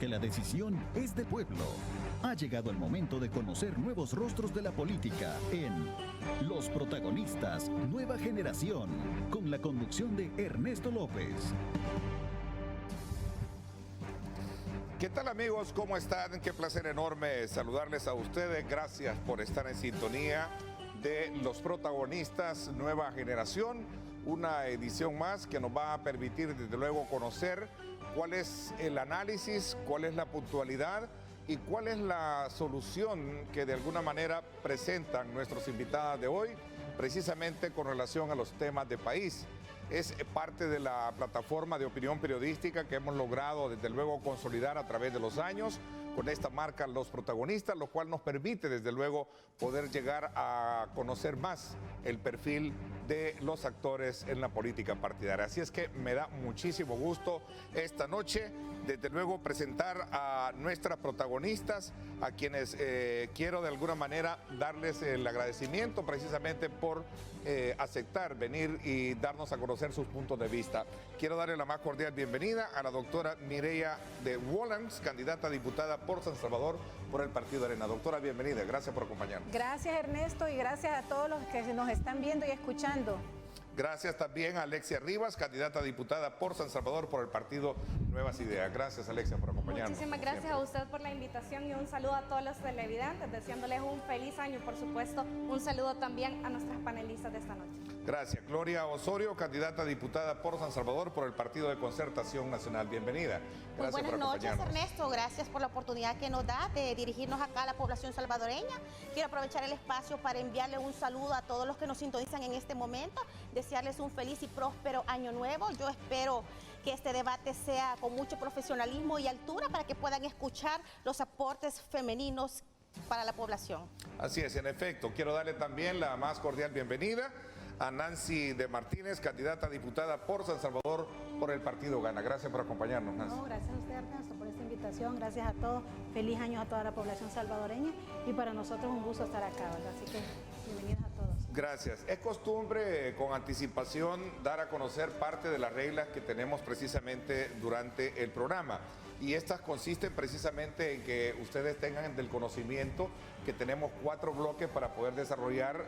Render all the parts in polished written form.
porque la decisión es del pueblo. Ha llegado el momento de conocer nuevos rostros de la política en Los Protagonistas, Nueva Generación, con la conducción de Ernesto López. ¿Qué tal, amigos? ¿Cómo están? Qué placer enorme saludarles a ustedes. Gracias por estar en sintonía de Los Protagonistas, Nueva Generación. Una edición más que nos va a permitir, desde luego, conocer cuál es el análisis, cuál es la puntualidad y cuál es la solución que de alguna manera presentan nuestros invitados de hoy, precisamente con relación a los temas de país. Es parte de la plataforma de opinión periodística que hemos logrado, desde luego, consolidar a través de los años con esta marca Los Protagonistas, lo cual nos permite, desde luego, poder llegar a conocer más el perfil de los actores en la política partidaria. Así es que me da muchísimo gusto esta noche, desde luego, presentar a nuestras protagonistas, a quienes quiero de alguna manera darles el agradecimiento precisamente por aceptar venir y darnos a conocer sus puntos de vista. Quiero darle la más cordial bienvenida a la doctora Mireya de Wolans, candidata a diputada por San Salvador por el Partido Arena. Doctora, bienvenida, gracias por acompañarnos. Gracias, Ernesto, y gracias a todos los que nos están viendo y escuchando. Gracias también a Alexia Rivas, candidata a diputada por San Salvador por el partido Nuevas Ideas. Gracias, Alexia, por acompañarnos. Muchísimas gracias a usted por la invitación y un saludo a todos los televidentes, deseándoles un feliz año y, por supuesto, un saludo también a nuestras panelistas de esta noche. Gracias. Gloria Osorio, candidata a diputada por San Salvador por el Partido de Concertación Nacional. Bienvenida. Muy buenas noches, Ernesto. Gracias por la oportunidad que nos da de dirigirnos acá a la población salvadoreña. Quiero aprovechar el espacio para enviarle un saludo a todos los que nos sintonizan en este momento, desearles un feliz y próspero año nuevo. Yo espero que este debate sea con mucho profesionalismo y altura para que puedan escuchar los aportes femeninos para la población. Así es, en efecto. Quiero darle también la más cordial bienvenida a Nancy de Martínez, candidata a diputada por San Salvador por el Partido Gana. Gracias por acompañarnos, Nancy. No, gracias a usted, Ernesto, por esta invitación. Gracias a todos. Feliz año a toda la población salvadoreña y para nosotros un gusto estar acá, ¿verdad? Así que bienvenidos a todos. Gracias. Es costumbre con anticipación dar a conocer parte de las reglas que tenemos precisamente durante el programa. Y estas consisten precisamente en que ustedes tengan del conocimiento que tenemos 4 bloques para poder desarrollar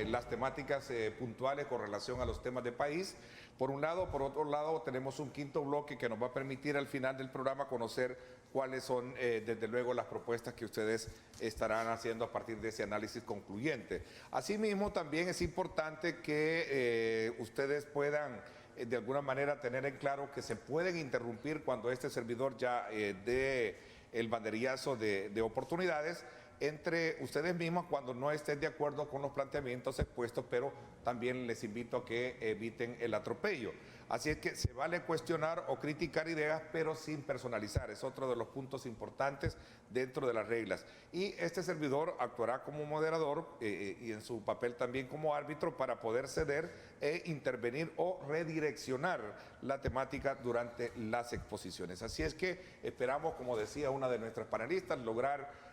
las temáticas puntuales con relación a los temas de país. Por un lado, por otro lado, tenemos un 5.º bloque que nos va a permitir al final del programa conocer cuáles son, desde luego, las propuestas que ustedes estarán haciendo a partir de ese análisis concluyente. Asimismo, también es importante que ustedes puedan de alguna manera tener en claro que se pueden interrumpir cuando este servidor ya dé el banderillazo de oportunidades entre ustedes mismos cuando no estén de acuerdo con los planteamientos expuestos, pero también les invito a que eviten el atropello. Así es que se vale cuestionar o criticar ideas, pero sin personalizar. Es otro de los puntos importantes dentro de las reglas. Y este servidor actuará como moderador y en su papel también como árbitro para poder ceder e intervenir o redireccionar la temática durante las exposiciones. Así es que esperamos, como decía una de nuestras panelistas, lograr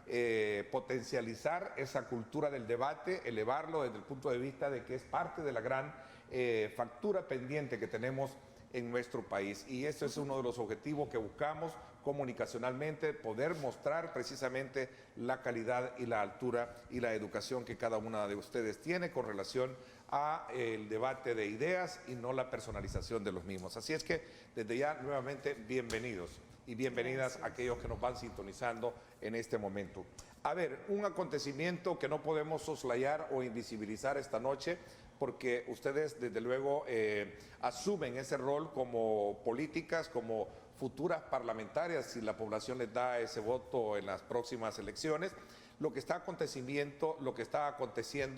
potencializar esa cultura del debate, elevarlo desde el punto de vista de que es parte de la gran factura pendiente que tenemos en nuestro país. Y eso es uno de los objetivos que buscamos comunicacionalmente, poder mostrar precisamente la calidad y la altura y la educación que cada una de ustedes tiene con relación a el debate de ideas y no la personalización de los mismos. Así es que desde ya nuevamente bienvenidos y bienvenidas a aquellos que nos van sintonizando en este momento. A ver, un acontecimiento que no podemos soslayar o invisibilizar esta noche, porque ustedes desde luego asumen ese rol como políticas, como futuras parlamentarias, si la población les da ese voto en las próximas elecciones. Lo que está aconteciendo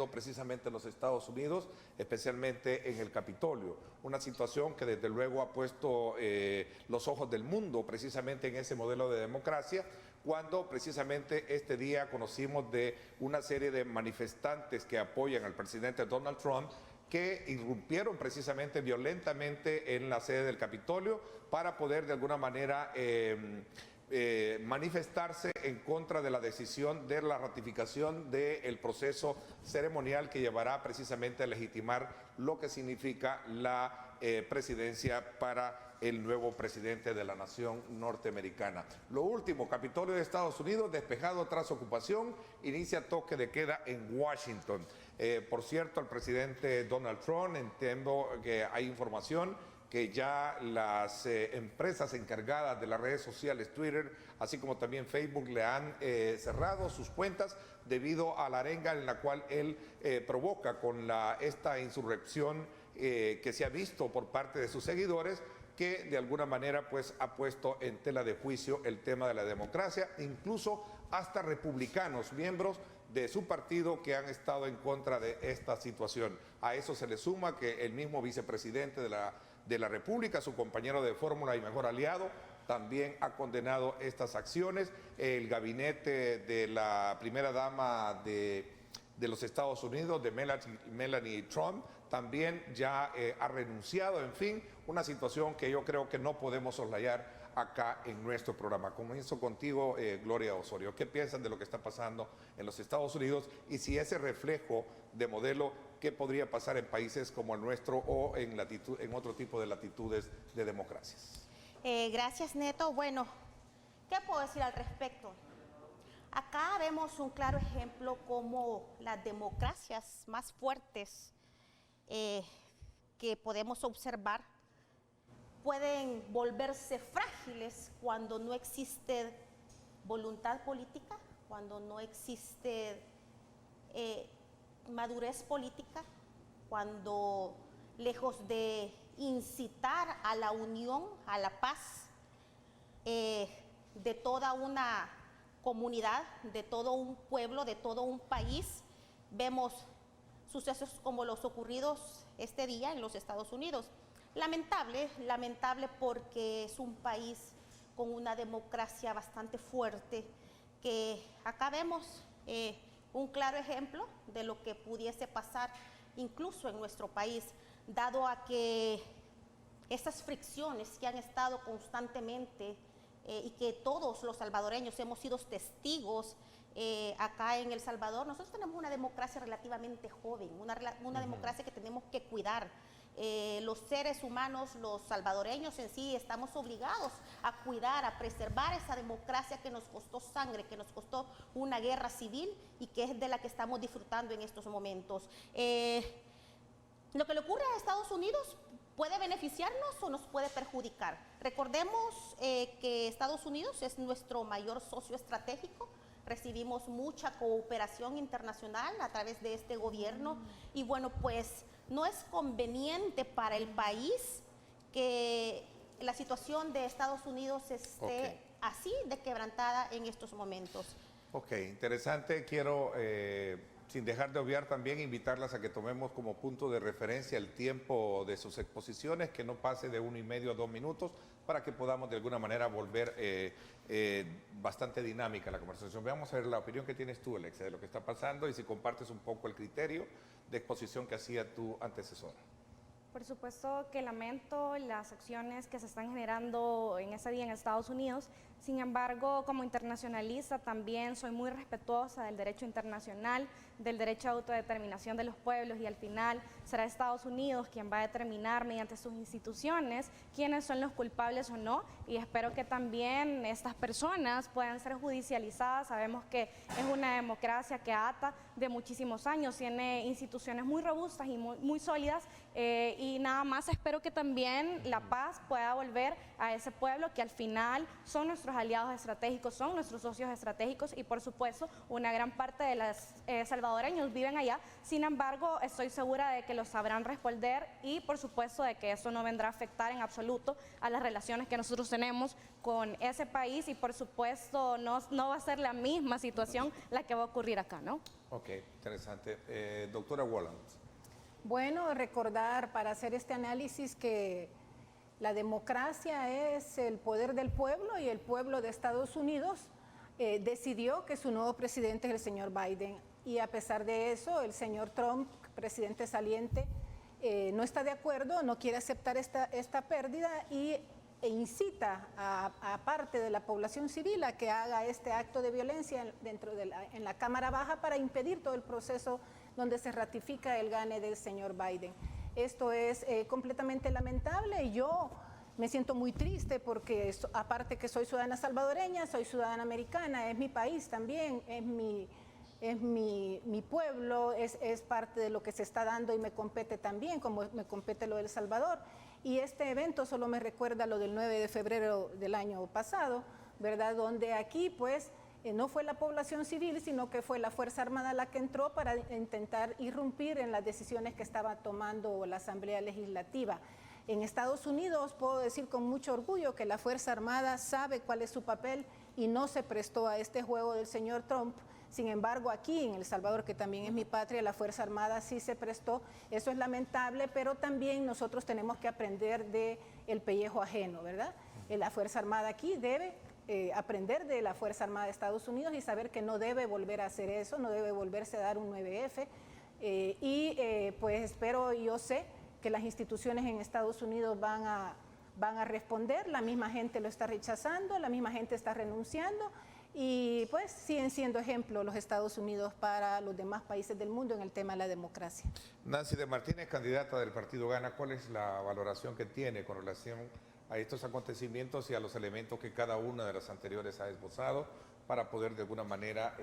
precisamente en los Estados Unidos, especialmente en el Capitolio. Una situación que desde luego ha puesto los ojos del mundo precisamente en ese modelo de democracia, cuando precisamente este día conocimos de una serie de manifestantes que apoyan al presidente Donald Trump, que irrumpieron precisamente violentamente en la sede del Capitolio para poder de alguna manera manifestarse en contra de la decisión de la ratificación del proceso ceremonial que llevará precisamente a legitimar lo que significa la presidencia para el nuevo presidente de la nación norteamericana. Lo último, Capitolio de Estados Unidos despejado tras ocupación, inicia toque de queda en Washington. Por cierto, el presidente Donald Trump, entiendo que hay información que ya las empresas encargadas de las redes sociales, Twitter, así como también Facebook, le han cerrado sus cuentas debido a la arenga en la cual él provoca con esta insurrección que se ha visto por parte de sus seguidores, que de alguna manera pues ha puesto en tela de juicio el tema de la democracia, incluso hasta republicanos, miembros de su partido, que han estado en contra de esta situación. A eso se le suma que el mismo vicepresidente de la República, su compañero de fórmula y mejor aliado, también ha condenado estas acciones. El gabinete de la primera dama de los Estados Unidos, de Melania Trump, también ya ha renunciado. En fin, una situación que yo creo que no podemos soslayar acá en nuestro programa. Comienzo contigo, Gloria Osorio. ¿Qué piensan de lo que está pasando en los Estados Unidos y si ese reflejo de modelo, qué podría pasar en países como el nuestro o en otro tipo de latitudes de democracias? Gracias, Neto. Bueno, ¿qué puedo decir al respecto? Acá vemos un claro ejemplo como las democracias más fuertes que podemos observar pueden volverse frágiles cuando no existe voluntad política, cuando no existe madurez política, cuando lejos de incitar a la unión, a la paz de toda una comunidad, de todo un pueblo, de todo un país, vemos sucesos como los ocurridos este día en los Estados Unidos. Lamentable porque es un país con una democracia bastante fuerte, que acá vemos un claro ejemplo de lo que pudiese pasar incluso en nuestro país, dado a que estas fricciones que han estado constantemente y que todos los salvadoreños hemos sido testigos acá en El Salvador. Nosotros tenemos una democracia relativamente joven, una democracia que tenemos que cuidar. Los seres humanos, los salvadoreños en sí, estamos obligados a cuidar, a preservar esa democracia que nos costó sangre, que nos costó una guerra civil y que es de la que estamos disfrutando en estos momentos. Lo que le ocurre a Estados Unidos puede beneficiarnos o nos puede perjudicar. Recordemos que Estados Unidos es nuestro mayor socio estratégico. Recibimos mucha cooperación internacional a través de este gobierno y bueno, pues no es conveniente para el país que la situación de Estados Unidos esté así de quebrantada en estos momentos. Ok, interesante. Quiero, sin dejar de obviar también, invitarlas a que tomemos como punto de referencia el tiempo de sus exposiciones, que no pase de 1,5 a 2 minutos, para que podamos de alguna manera volver bastante dinámica la conversación. Veamos a ver la opinión que tienes tú, Alexia, de lo que está pasando y si compartes un poco el criterio de exposición que hacía tu antecesora. Por supuesto que lamento las acciones que se están generando en ese día en Estados Unidos. Sin embargo, como internacionalista también soy muy respetuosa del derecho internacional, del derecho a autodeterminación de los pueblos, y al final será Estados Unidos quien va a determinar mediante sus instituciones quiénes son los culpables o no, y espero que también estas personas puedan ser judicializadas. Sabemos que es una democracia que ata de muchísimos años, tiene instituciones muy robustas y muy sólidas, y nada más espero que también la paz pueda volver a ese pueblo que al final son nuestros aliados estratégicos, son nuestros socios estratégicos, y por supuesto una gran parte de los salvadoreños viven allá. Sin embargo, estoy segura de que lo sabrán responder y por supuesto de que eso no vendrá a afectar en absoluto a las relaciones que nosotros tenemos con ese país, y por supuesto no va a ser la misma situación la que va a ocurrir acá, ¿no? Ok, interesante. Doctora Walland. Bueno, recordar para hacer este análisis que la democracia es el poder del pueblo, y el pueblo de Estados Unidos decidió que su nuevo presidente es el señor Biden, y a pesar de eso el señor Trump, presidente saliente, no está de acuerdo, no quiere aceptar esta pérdida e incita a parte de la población civil a que haga este acto de violencia en la Cámara Baja para impedir todo el proceso donde se ratifica el gane del señor Biden. Esto es completamente lamentable, y yo Me siento muy triste porque aparte que soy ciudadana salvadoreña, soy ciudadana americana, es mi país también, es mi pueblo, es parte de lo que se está dando y me compete también, como me compete lo del Salvador. Y este evento solo me recuerda lo del 9 de febrero del año pasado, ¿verdad? Donde aquí pues no fue la población civil, sino que fue la Fuerza Armada la que entró para intentar irrumpir en las decisiones que estaba tomando la Asamblea Legislativa. En Estados Unidos puedo decir con mucho orgullo que la Fuerza Armada sabe cuál es su papel y no se prestó a este juego del señor Trump. Sin embargo, aquí en El Salvador, que también es mi patria, la Fuerza Armada sí se prestó. Eso es lamentable, pero también nosotros tenemos que aprender del pellejo ajeno, ¿verdad? La Fuerza Armada aquí debe aprender de la Fuerza Armada de Estados Unidos y saber que no debe volver a hacer eso, no debe volverse a dar un 9F. Pues espero y yo sé que las instituciones en Estados Unidos van a responder, la misma gente lo está rechazando, la misma gente está renunciando y pues siguen siendo ejemplo los Estados Unidos para los demás países del mundo en el tema de la democracia. Nancy de Martínez, candidata del Partido Gana, ¿cuál es la valoración que tiene con relación a estos acontecimientos y a los elementos que cada una de las anteriores ha esbozado para poder de alguna manera,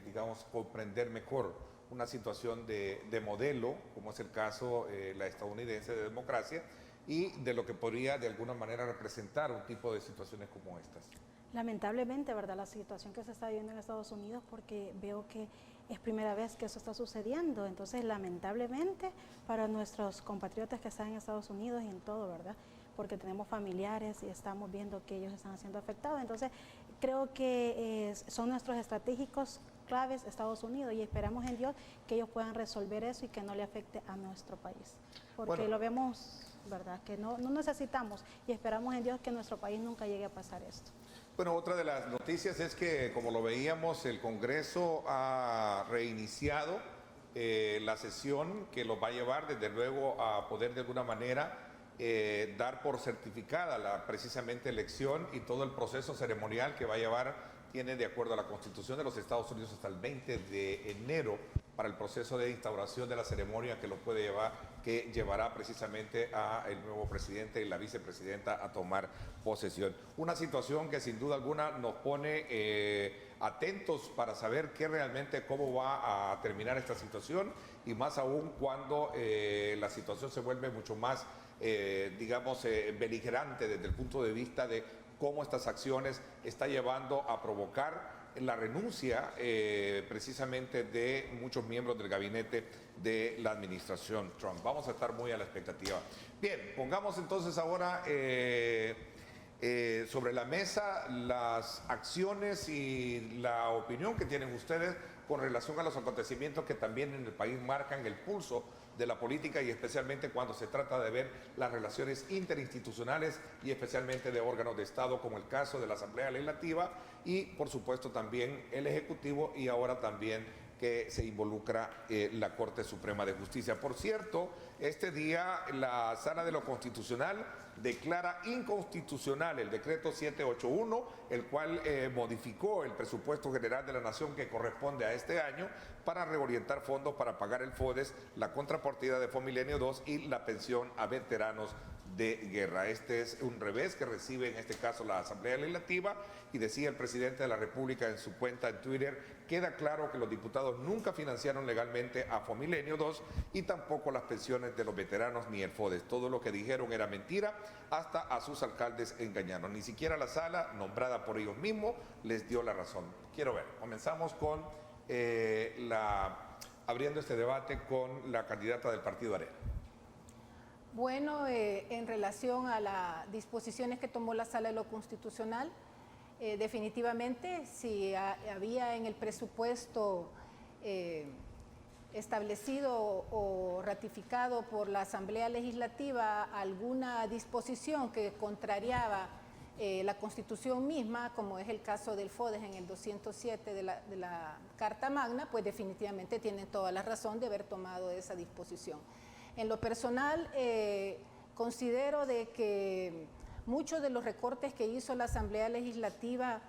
digamos, comprender mejor una situación de modelo, como es el caso la estadounidense de democracia, y de lo que podría de alguna manera representar un tipo de situaciones como estas? Lamentablemente, ¿verdad?, la situación que se está viviendo en Estados Unidos, porque veo que es primera vez que eso está sucediendo. Entonces, lamentablemente, para nuestros compatriotas que están en Estados Unidos y en todo, ¿verdad?, porque tenemos familiares y estamos viendo que ellos están siendo afectados. Entonces, creo que son nuestros estratégicos claves Estados Unidos y esperamos en Dios que ellos puedan resolver eso y que no le afecte a nuestro país. Porque bueno, lo vemos, ¿verdad?, que no necesitamos y esperamos en Dios que nuestro país nunca llegue a pasar esto. Bueno, otra de las noticias es que, como lo veíamos, el Congreso ha reiniciado la sesión que los va a llevar, desde luego, a poder de alguna manera dar por certificada precisamente elección y todo el proceso ceremonial que va a llevar. Tiene, de acuerdo a la Constitución de los Estados Unidos, hasta el 20 de enero para el proceso de instauración de la ceremonia que llevará precisamente a el nuevo presidente y la vicepresidenta a tomar posesión. Una situación que sin duda alguna nos pone atentos para saber cómo va a terminar esta situación, y más aún cuando la situación se vuelve mucho más, beligerante desde el punto de vista de cómo estas acciones está llevando a provocar la renuncia precisamente de muchos miembros del gabinete de la administración Trump. Vamos a estar muy a la expectativa. Bien, pongamos entonces ahora sobre la mesa las acciones y la opinión que tienen ustedes con relación a los acontecimientos que también en el país marcan el pulso de la política, y especialmente cuando se trata de ver las relaciones interinstitucionales y especialmente de órganos de Estado, como el caso de la Asamblea Legislativa y por supuesto también el Ejecutivo, y ahora también que se involucra la Corte Suprema de Justicia. Por cierto, este día la Sala de lo Constitucional declara inconstitucional el decreto 781, el cual modificó el presupuesto general de la Nación que corresponde a este año para reorientar fondos para pagar el FODES, la contrapartida de Fomilenio 2 y la pensión a veteranos de guerra. Este es un revés que recibe en este caso la Asamblea Legislativa, y decía el presidente de la República en su cuenta en Twitter: queda claro que los diputados nunca financiaron legalmente a Fomilenio 2 y tampoco las pensiones de los veteranos ni el FODES. Todo lo que dijeron era mentira, hasta a sus alcaldes engañaron. Ni siquiera la sala, nombrada por ellos mismos, les dio la razón. Quiero ver, comenzamos con abriendo este debate con la candidata del Partido Arena. Bueno, en relación a las disposiciones que tomó la Sala de lo Constitucional, definitivamente si había en el presupuesto establecido o ratificado por la Asamblea Legislativa alguna disposición que contrariaba la Constitución misma, como es el caso del FODES en el 207 de la Carta Magna, pues definitivamente tienen toda la razón de haber tomado esa disposición. En lo personal, considero de que muchos de los recortes que hizo la Asamblea Legislativa,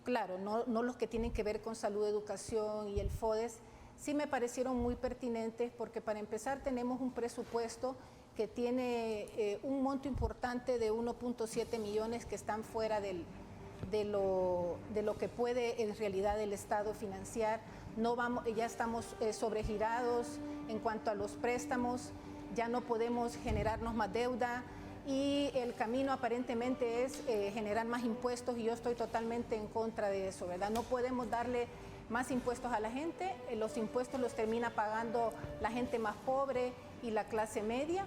claro, no los que tienen que ver con salud, educación y el FODES, sí me parecieron muy pertinentes, porque para empezar tenemos un presupuesto que tiene un monto importante de 1.7 millones que están fuera de lo que puede en realidad el Estado financiar. Ya estamos sobregirados en cuanto a los préstamos, ya no podemos generarnos más deuda y el camino aparentemente es generar más impuestos y yo estoy totalmente en contra de eso, ¿verdad? No podemos darle más impuestos a la gente, los impuestos los termina pagando la gente más pobre y la clase media.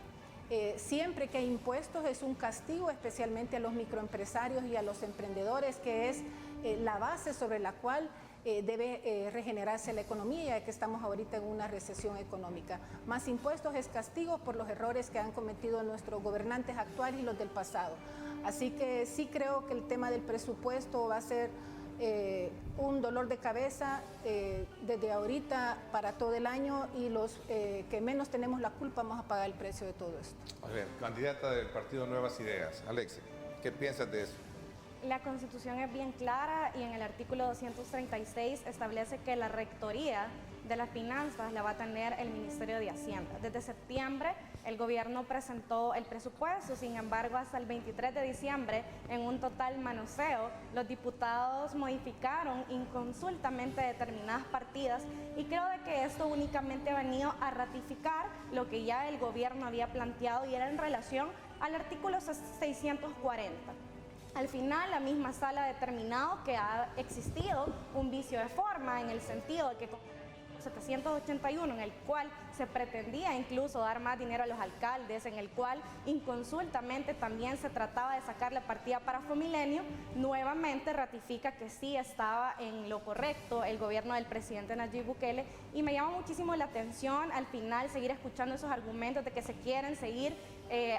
Siempre que hay impuestos es un castigo, especialmente a los microempresarios y a los emprendedores, que es la base sobre la cual debe regenerarse la economía, ya que estamos ahorita en una recesión económica. Más impuestos es castigo por los errores que han cometido nuestros gobernantes actuales y los del pasado. Así que sí creo que el tema del presupuesto va a ser un dolor de cabeza desde ahorita para todo el año y los que menos tenemos la culpa vamos a pagar el precio de todo esto. A ver, candidata del partido Nuevas Ideas, Alexia, ¿qué piensas de eso? La Constitución es bien clara y en el artículo 236 establece que la rectoría de las finanzas la va a tener el Ministerio de Hacienda. Desde septiembre el gobierno presentó el presupuesto, sin embargo hasta el 23 de diciembre, en un total manoseo, los diputados modificaron inconsultamente determinadas partidas y creo de que esto únicamente ha venido a ratificar lo que ya el gobierno había planteado y era en relación al artículo 640. Al final, la misma sala ha determinado que ha existido un vicio de forma en el sentido de que 781, en el cual se pretendía incluso dar más dinero a los alcaldes, en el cual inconsultamente también se trataba de sacar la partida para Fomilenio, nuevamente ratifica que sí estaba en lo correcto el gobierno del presidente Nayib Bukele y me llama muchísimo la atención al final seguir escuchando esos argumentos de que se quieren seguir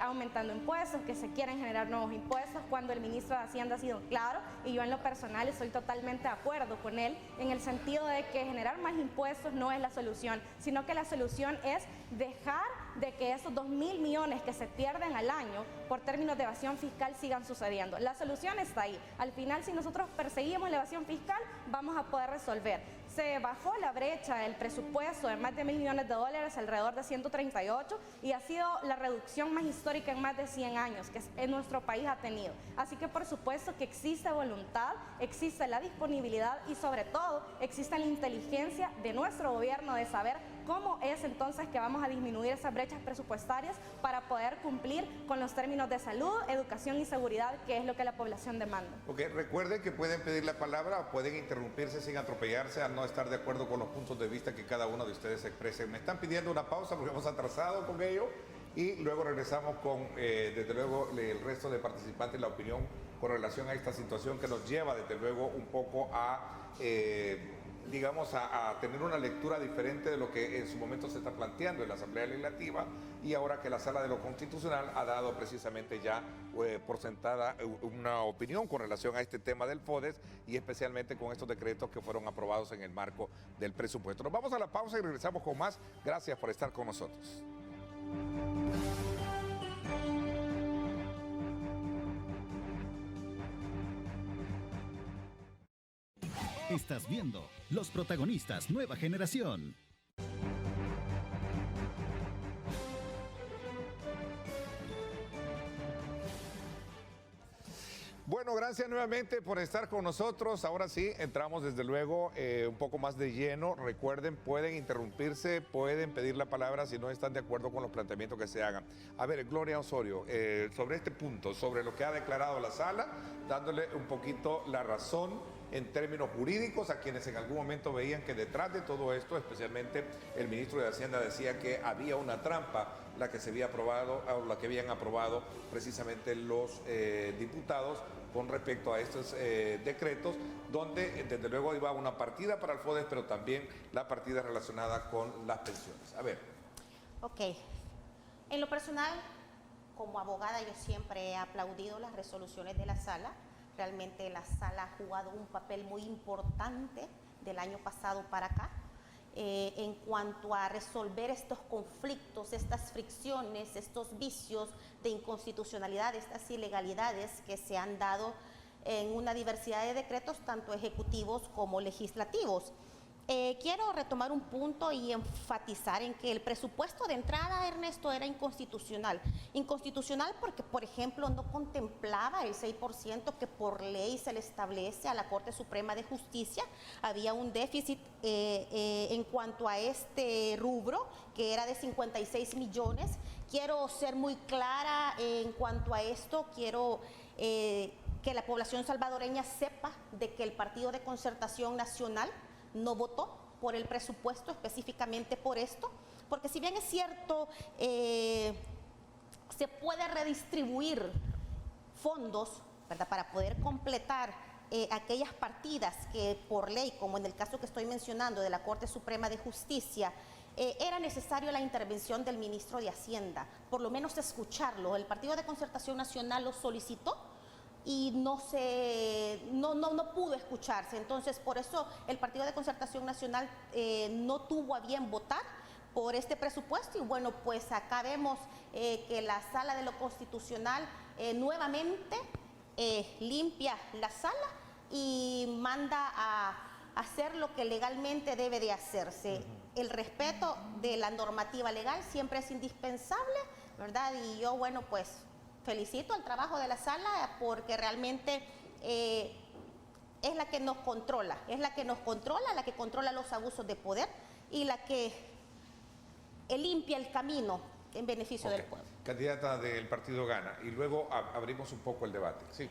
aumentando impuestos, que se quieren generar nuevos impuestos, cuando el ministro de Hacienda ha sido claro y yo en lo personal estoy totalmente de acuerdo con él en el sentido de que generar más impuestos no es la solución, sino que la solución es dejar de que esos 2.000 millones que se pierden al año por términos de evasión fiscal sigan sucediendo. La solución está ahí. Al final, si nosotros perseguimos la evasión fiscal, vamos a poder resolver. Se bajó la brecha del presupuesto de más de $1.000 millones, alrededor de 138, y ha sido la reducción más histórica en más de 100 años que nuestro país ha tenido. Así que por supuesto que existe voluntad, existe la disponibilidad y sobre todo existe la inteligencia de nuestro gobierno de saber cómo es entonces que vamos a disminuir esas brechas presupuestarias para poder cumplir con los términos de salud, educación y seguridad, que es lo que la población demanda. Ok, recuerden que pueden pedir la palabra o pueden interrumpirse sin atropellarse al no estar de acuerdo con los puntos de vista que cada uno de ustedes expresen. Me están pidiendo una pausa porque hemos atrasado con ello y luego regresamos con, desde luego, el resto de participantes, la opinión con relación a esta situación que nos lleva, desde luego, un poco a... digamos, a tener una lectura diferente de lo que en su momento se está planteando en la Asamblea Legislativa y ahora que la Sala de lo Constitucional ha dado precisamente ya por sentada una opinión con relación a este tema del FODES y especialmente con estos decretos que fueron aprobados en el marco del presupuesto. Nos vamos a la pausa y regresamos con más. Gracias por estar con nosotros. Estás viendo Los Protagonistas Nueva Generación. Bueno, gracias nuevamente por estar con nosotros. Ahora sí, entramos desde luego un poco más de lleno. Recuerden, pueden interrumpirse, pueden pedir la palabra si no están de acuerdo con los planteamientos que se hagan. A ver, Gloria Osorio, sobre este punto, sobre lo que ha declarado la sala, dándole un poquito la razón en términos jurídicos a quienes en algún momento veían que detrás de todo esto, especialmente el ministro de Hacienda decía que había una trampa, la que se había aprobado, o la que habían aprobado precisamente los diputados con respecto a estos decretos, donde desde luego iba una partida para el FODES, pero también la partida relacionada con las pensiones. A ver. Ok. En lo personal, como abogada, yo siempre he aplaudido las resoluciones de la sala. Realmente la sala ha jugado un papel muy importante del año pasado para acá en cuanto a resolver estos conflictos, estas fricciones, estos vicios de inconstitucionalidad, estas ilegalidades que se han dado en una diversidad de decretos, tanto ejecutivos como legislativos. Quiero retomar un punto y enfatizar en que el presupuesto de entrada, Ernesto, era inconstitucional. Inconstitucional porque, por ejemplo, no contemplaba el 6% que por ley se le establece a la Corte Suprema de Justicia. Había un déficit en cuanto a este rubro, que era de 56 millones. Quiero ser muy clara en cuanto a esto. Quiero que la población salvadoreña sepa de que el Partido de Concertación Nacional no votó por el presupuesto específicamente por esto, porque si bien es cierto, se puede redistribuir fondos, ¿verdad?, para poder completar aquellas partidas que por ley, como en el caso que estoy mencionando de la Corte Suprema de Justicia, era necesario la intervención del ministro de Hacienda, por lo menos escucharlo. El Partido de Concertación Nacional lo solicitó y no pudo escucharse. Entonces, por eso el Partido de Concertación Nacional no tuvo a bien votar por este presupuesto. Y bueno, pues acá vemos que la Sala de lo Constitucional nuevamente limpia la sala y manda a hacer lo que legalmente debe de hacerse. El respeto de la normativa legal siempre es indispensable, ¿verdad? Y yo, bueno, pues felicito al trabajo de la sala porque realmente es la que nos controla, la que controla los abusos de poder y la que limpia el camino en beneficio del pueblo. Candidata del partido Gana, y luego abrimos un poco el debate. Sí.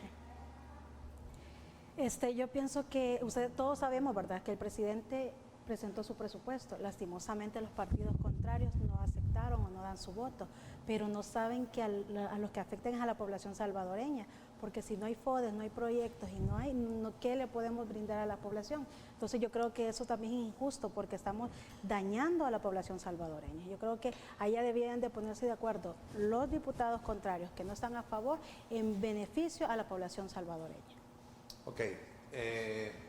Yo pienso que todos sabemos, ¿verdad?, que el presidente presentó su presupuesto. Lastimosamente los partidos contrarios no aceptaron o no dan su voto, pero no saben que a los que afecten es a la población salvadoreña, porque si no hay FODES, no hay proyectos y ¿qué le podemos brindar a la población? Entonces yo creo que eso también es injusto porque estamos dañando a la población salvadoreña. Yo creo que allá debían de ponerse de acuerdo los diputados contrarios que no están a favor en beneficio a la población salvadoreña. Ok.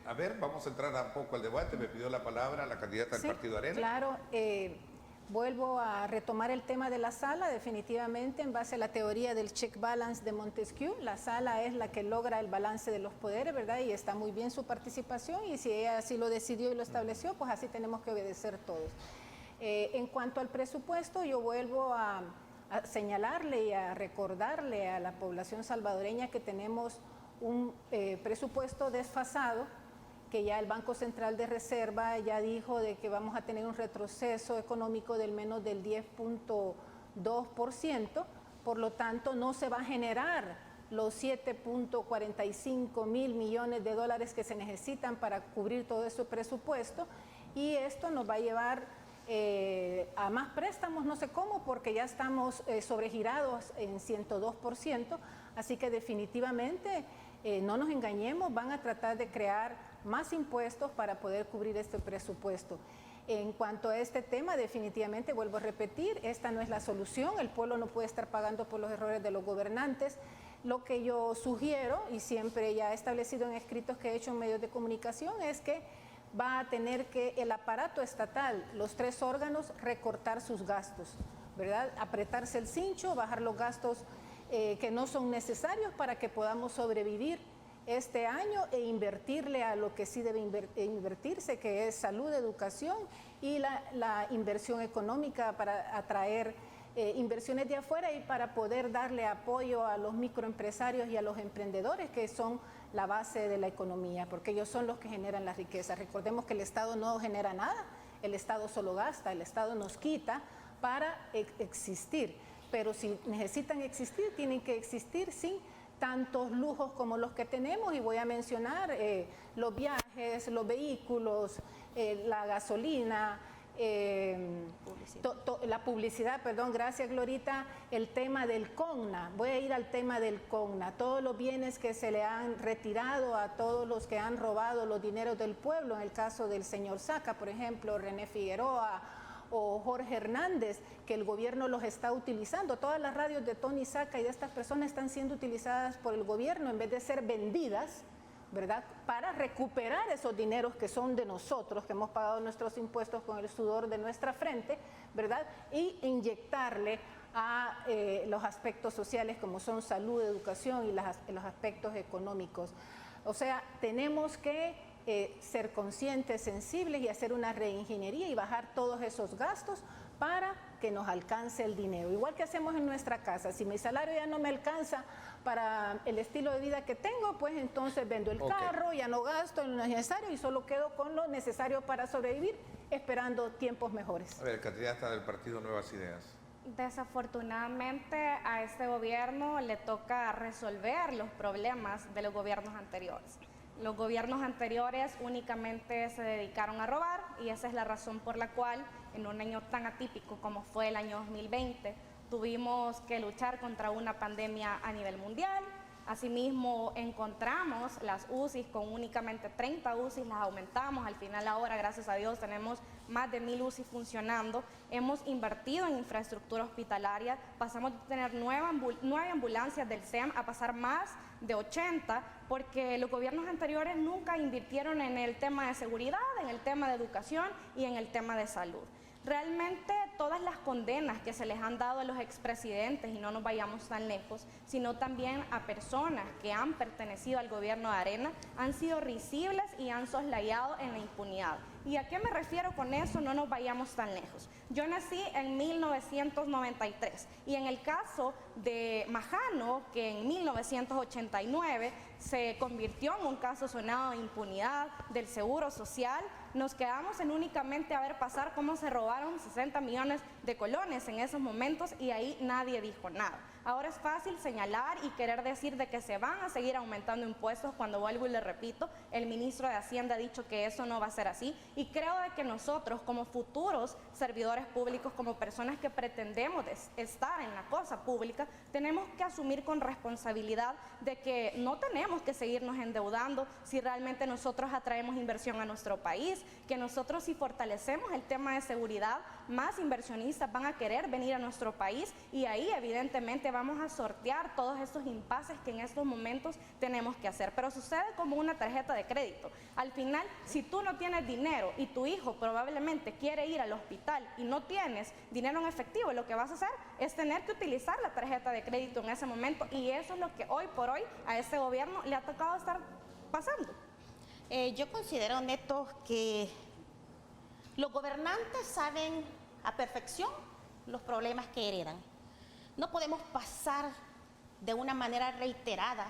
A ver, vamos a entrar un poco al debate. Me pidió la palabra la candidata del Partido Arena. Claro, vuelvo a retomar el tema de la sala. Definitivamente, en base a la teoría del check balance de Montesquieu, la sala es la que logra el balance de los poderes, ¿verdad? Y está muy bien su participación, y si ella así lo decidió y lo estableció, pues así tenemos que obedecer todos. En cuanto al presupuesto, yo vuelvo a señalarle y a recordarle a la población salvadoreña que tenemos un presupuesto desfasado, que ya el Banco Central de Reserva ya dijo de que vamos a tener un retroceso económico del menos del 10.2%, por lo tanto no se va a generar los 7.45 mil millones de dólares que se necesitan para cubrir todo ese presupuesto, y esto nos va a llevar a más préstamos, no sé cómo, porque ya estamos sobregirados en 102%, así que definitivamente no nos engañemos, van a tratar de crear más impuestos para poder cubrir este presupuesto. En cuanto a este tema, definitivamente, vuelvo a repetir, esta no es la solución, el pueblo no puede estar pagando por los errores de los gobernantes. Lo que yo sugiero, y siempre ya he establecido en escritos que he hecho en medios de comunicación, es que va a tener que el aparato estatal, los tres órganos, recortar sus gastos, ¿verdad? Apretarse el cincho, bajar los gastos que no son necesarios para que podamos sobrevivir este año e invertirle a lo que sí debe invertirse, que es salud, educación y la inversión económica para atraer inversiones de afuera y para poder darle apoyo a los microempresarios y a los emprendedores, que son la base de la economía, porque ellos son los que generan la riqueza. Recordemos que el Estado no genera nada, el Estado solo gasta, el Estado nos quita para existir. Pero si necesitan existir, tienen que existir sin tantos lujos como los que tenemos, y voy a mencionar los viajes, los vehículos, la gasolina, la publicidad, perdón, gracias Glorita, el tema del CONNA, voy a ir al tema del CONNA, todos los bienes que se le han retirado a todos los que han robado los dineros del pueblo, en el caso del señor Saca, por ejemplo, René Figueroa, o Jorge Hernández, que el gobierno los está utilizando. Todas las radios de Tony Saca y de estas personas están siendo utilizadas por el gobierno en vez de ser vendidas, ¿verdad?, para recuperar esos dineros que son de nosotros, que hemos pagado nuestros impuestos con el sudor de nuestra frente, ¿verdad?, y inyectarle a los aspectos sociales como son salud, educación y los aspectos económicos. O sea, tenemos que ser conscientes, sensibles y hacer una reingeniería y bajar todos esos gastos para que nos alcance el dinero. Igual que hacemos en nuestra casa, si mi salario ya no me alcanza para el estilo de vida que tengo, pues entonces vendo el carro, ya no gasto en lo necesario y solo quedo con lo necesario para sobrevivir, esperando tiempos mejores. A ver, candidata del partido Nuevas Ideas. Desafortunadamente a este gobierno le toca resolver los problemas de los gobiernos anteriores. Los gobiernos anteriores únicamente se dedicaron a robar y esa es la razón por la cual en un año tan atípico como fue el año 2020 tuvimos que luchar contra una pandemia a nivel mundial. Asimismo, encontramos las UCIs con únicamente 30 UCIs, las aumentamos. Al final ahora, gracias a Dios, tenemos más de 1000 UCIs funcionando. Hemos invertido en infraestructura hospitalaria. Pasamos de tener 9 ambulancias del SEM a pasar más de 80, porque los gobiernos anteriores nunca invirtieron en el tema de seguridad, en el tema de educación y en el tema de salud. Realmente todas las condenas que se les han dado a los expresidentes, y no nos vayamos tan lejos, sino también a personas que han pertenecido al gobierno de Arena, han sido risibles y han soslayado en la impunidad. ¿Y a qué me refiero con eso? No nos vayamos tan lejos. Yo nací en 1993 y en el caso de Majano, que en 1989 se convirtió en un caso sonado de impunidad del Seguro Social, nos quedamos en únicamente a ver pasar cómo se robaron 60 millones de colones en esos momentos y ahí nadie dijo nada. Ahora es fácil señalar y querer decir de que se van a seguir aumentando impuestos cuando, vuelvo y le repito, el ministro de Hacienda ha dicho que eso no va a ser así y creo de que nosotros como futuros servidores públicos, como personas que pretendemos estar en la cosa pública, tenemos que asumir con responsabilidad de que no tenemos que seguirnos endeudando si realmente nosotros atraemos inversión a nuestro país, que nosotros si fortalecemos el tema de seguridad, más inversionistas van a querer venir a nuestro país y ahí evidentemente vamos a sortear todos estos impases que en estos momentos tenemos que hacer. Pero sucede como una tarjeta de crédito. Al final, si tú no tienes dinero y tu hijo probablemente quiere ir al hospital y no tienes dinero en efectivo, lo que vas a hacer es tener que utilizar la tarjeta de crédito en ese momento y eso es lo que hoy por hoy a este gobierno le ha tocado estar pasando. Yo considero, Neto, que los gobernantes saben a perfección los problemas que heredan. No podemos pasar de una manera reiterada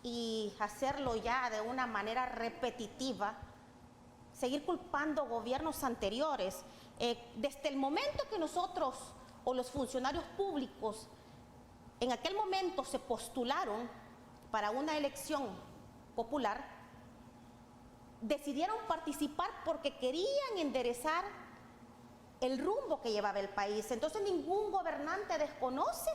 y hacerlo ya de una manera repetitiva, seguir culpando gobiernos anteriores. Desde el momento que nosotros o los funcionarios públicos en aquel momento se postularon para una elección popular, decidieron participar porque querían enderezar el rumbo que llevaba el país. Entonces ningún gobernante desconoce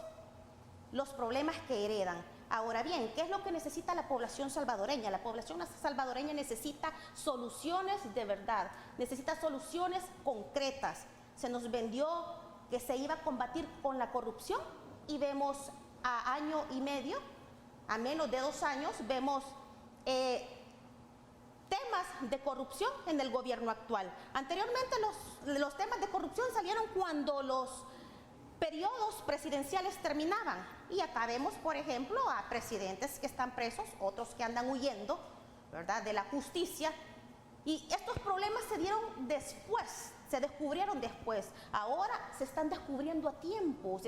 los problemas que heredan. Ahora bien, ¿qué es lo que necesita la población salvadoreña? La población salvadoreña necesita soluciones de verdad, necesita soluciones concretas. Se nos vendió que se iba a combatir con la corrupción y vemos a año y medio, a menos de 2 años, vemos temas de corrupción en el gobierno actual. Anteriormente los temas de corrupción salieron cuando los periodos presidenciales terminaban y acá vemos, por ejemplo, a presidentes que están presos, otros que andan huyendo, ¿verdad?, de la justicia, y estos problemas se dieron después, se descubrieron después. Ahora se están descubriendo a tiempo,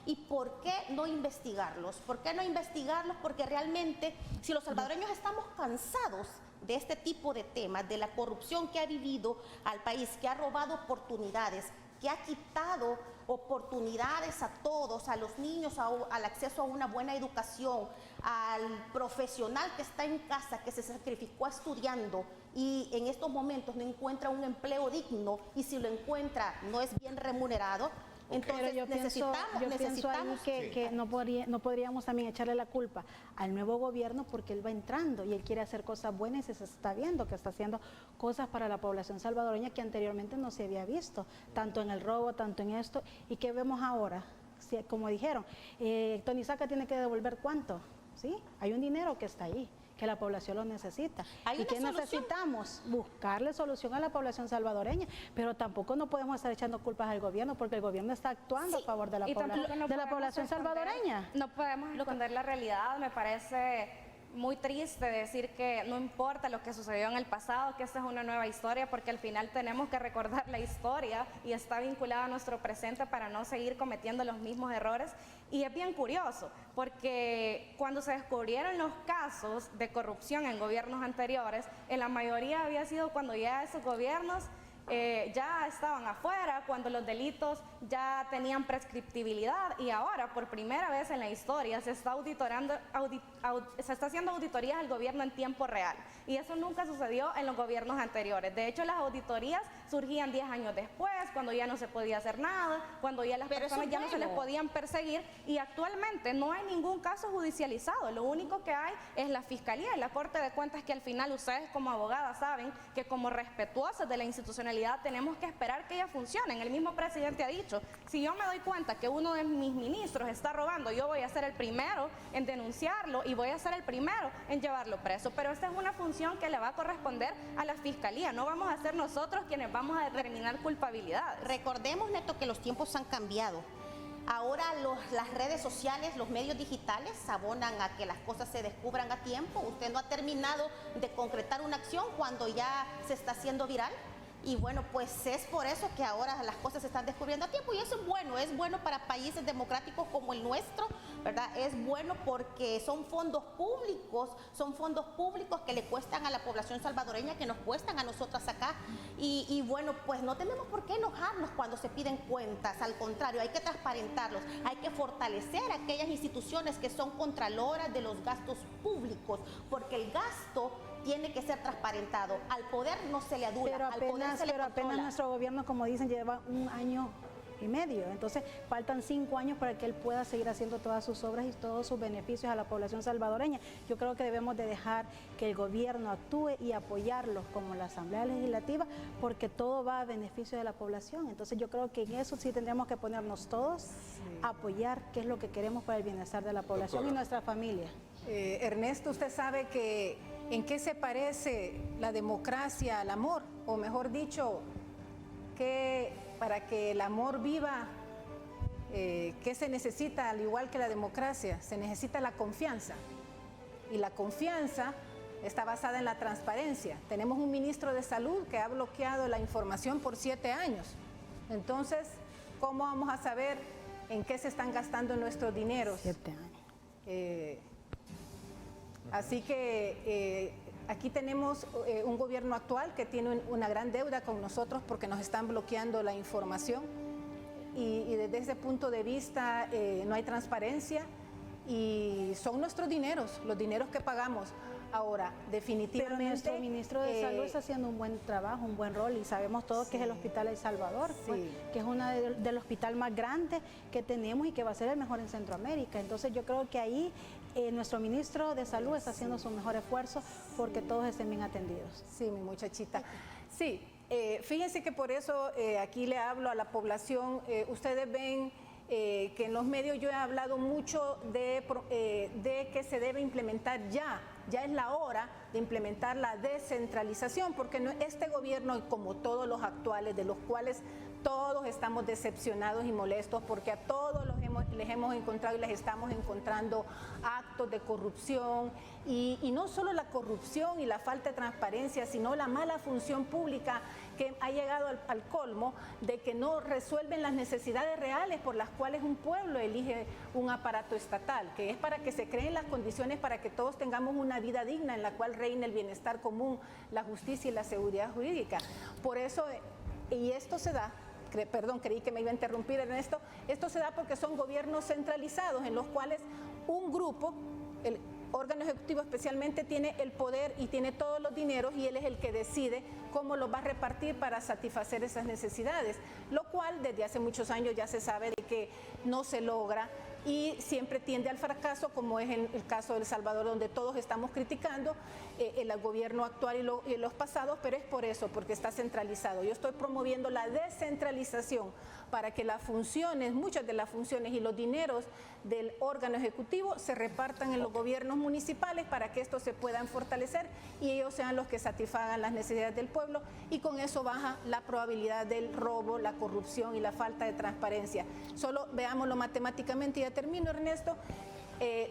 ¿y por qué no investigarlos? ¿Por qué no investigarlos? Porque realmente, si los salvadoreños estamos cansados de este tipo de temas, de la corrupción que ha vivido al país, que ha robado oportunidades, que ha quitado oportunidades a todos, a los niños, al acceso a una buena educación, al profesional que está en casa, que se sacrificó estudiando y en estos momentos no encuentra un empleo digno y si lo encuentra no es bien remunerado. Entonces yo pienso ahí que no podríamos también echarle la culpa al nuevo gobierno porque él va entrando y él quiere hacer cosas buenas y se está viendo que está haciendo cosas para la población salvadoreña que anteriormente no se había visto, tanto en el robo, tanto en esto. ¿Y qué vemos ahora? Como dijeron, Tony Saca tiene que devolver ¿cuánto? ¿Sí? Hay un dinero que está ahí, que la población lo necesita. ¿Y qué necesitamos? Buscarle solución a la población salvadoreña, pero tampoco no podemos estar echando culpas al gobierno porque el gobierno está actuando a favor de la población salvadoreña. No podemos esconder la realidad, me parece muy triste decir que no importa lo que sucedió en el pasado, que esta es una nueva historia, porque al final tenemos que recordar la historia y está vinculada a nuestro presente para no seguir cometiendo los mismos errores. Y es bien curioso, porque cuando se descubrieron los casos de corrupción en gobiernos anteriores, en la mayoría había sido cuando ya esos gobiernos ya estaban afuera, cuando los delitos ya tenían prescriptibilidad, y ahora por primera vez en la historia se está se está haciendo auditorías al gobierno en tiempo real, y eso nunca sucedió en los gobiernos anteriores. De hecho, las auditorías surgían 10 años después, cuando ya no se podía hacer nada, cuando ya las personas ya no se les podían perseguir, y actualmente no hay ningún caso judicializado. Lo único que hay es la Fiscalía y la Corte de Cuentas, que al final ustedes como abogadas saben que como respetuosas de la institucionalidad tenemos que esperar que ella funcione. El mismo presidente ha dicho, si yo me doy cuenta que uno de mis ministros está robando, yo voy a ser el primero en denunciarlo y voy a ser el primero en llevarlo preso. Pero esta es una función que le va a corresponder a la Fiscalía, no vamos a ser nosotros quienes vamos a determinar culpabilidades. Recordemos, Neto, que los tiempos han cambiado. Ahora las redes sociales, los medios digitales abonan a que las cosas se descubran a tiempo. Usted no ha terminado de concretar una acción cuando ya se está haciendo viral. Y bueno, pues es por eso que ahora las cosas se están descubriendo a tiempo, y eso es bueno para países democráticos como el nuestro, ¿verdad? Es bueno porque son fondos públicos que le cuestan a la población salvadoreña, que nos cuestan a nosotras acá, y bueno, pues no tenemos por qué enojarnos cuando se piden cuentas, al contrario, hay que transparentarlos, hay que fortalecer aquellas instituciones que son contraloras de los gastos públicos, porque el gasto tiene que ser transparentado. Al poder no se le adula, al poder se le controla. Apenas nuestro gobierno, como dicen, lleva 1 año y medio, entonces faltan 5 años para que él pueda seguir haciendo todas sus obras y todos sus beneficios a la población salvadoreña. Yo creo que debemos de dejar que el gobierno actúe y apoyarlos como la Asamblea Legislativa, porque todo va a beneficio de la población. Entonces yo creo que en eso sí tendríamos que ponernos todos a apoyar qué es lo que queremos para el bienestar de la población y nuestra familia. Ernesto, usted sabe que ¿en qué se parece la democracia al amor? O mejor dicho, que para que el amor viva, ¿qué se necesita? Al igual que la democracia, se necesita la confianza. Y la confianza está basada en la transparencia. Tenemos un ministro de Salud que ha bloqueado la información por 7 años. Entonces, ¿cómo vamos a saber en qué se están gastando nuestros dineros? 7 años. Así que aquí tenemos un gobierno actual que tiene una gran deuda con nosotros porque nos están bloqueando la información, y desde ese punto de vista no hay transparencia, y son nuestros dineros, los dineros que pagamos. Ahora, definitivamente... Pero nuestro ministro de Salud está haciendo un buen trabajo, un buen rol, y sabemos todos que es el Hospital El Salvador, pues, que es uno del hospital más grande que tenemos y que va a ser el mejor en Centroamérica. Entonces yo creo que ahí nuestro ministro de Salud está haciendo su mejor esfuerzo porque todos estén bien atendidos. Sí, mi muchachita. Sí, fíjense que por eso aquí le hablo a la población. Ustedes ven que en los medios yo he hablado mucho de que se debe implementar ya es la hora de implementar la descentralización, porque este gobierno, como todos los actuales, de los cuales todos estamos decepcionados y molestos, porque a todos les hemos encontrado y les estamos encontrando actos de corrupción, y no solo la corrupción y la falta de transparencia, sino la mala función pública que ha llegado al colmo de que no resuelven las necesidades reales por las cuales un pueblo elige un aparato estatal, que es para que se creen las condiciones para que todos tengamos una vida digna en la cual reine el bienestar común, la justicia y la seguridad jurídica. Por eso, y esto se da, perdón, creí que me iba a interrumpir en esto se da porque son gobiernos centralizados en los cuales un grupo, el órgano ejecutivo especialmente, tiene el poder y tiene todos los dineros, y él es el que decide cómo los va a repartir para satisfacer esas necesidades, lo cual desde hace muchos años ya se sabe de que no se logra y siempre tiende al fracaso, como es en el caso de El Salvador, donde todos estamos criticando el gobierno actual y los pasados, pero es por eso, porque está centralizado. Yo estoy promoviendo la descentralización para que las funciones, muchas de las funciones y los dineros del órgano ejecutivo se repartan en los gobiernos municipales para que estos se puedan fortalecer y ellos sean los que satisfagan las necesidades del pueblo, y con eso baja la probabilidad del robo, la corrupción y la falta de transparencia. Solo veámoslo matemáticamente, y ya termino, Ernesto.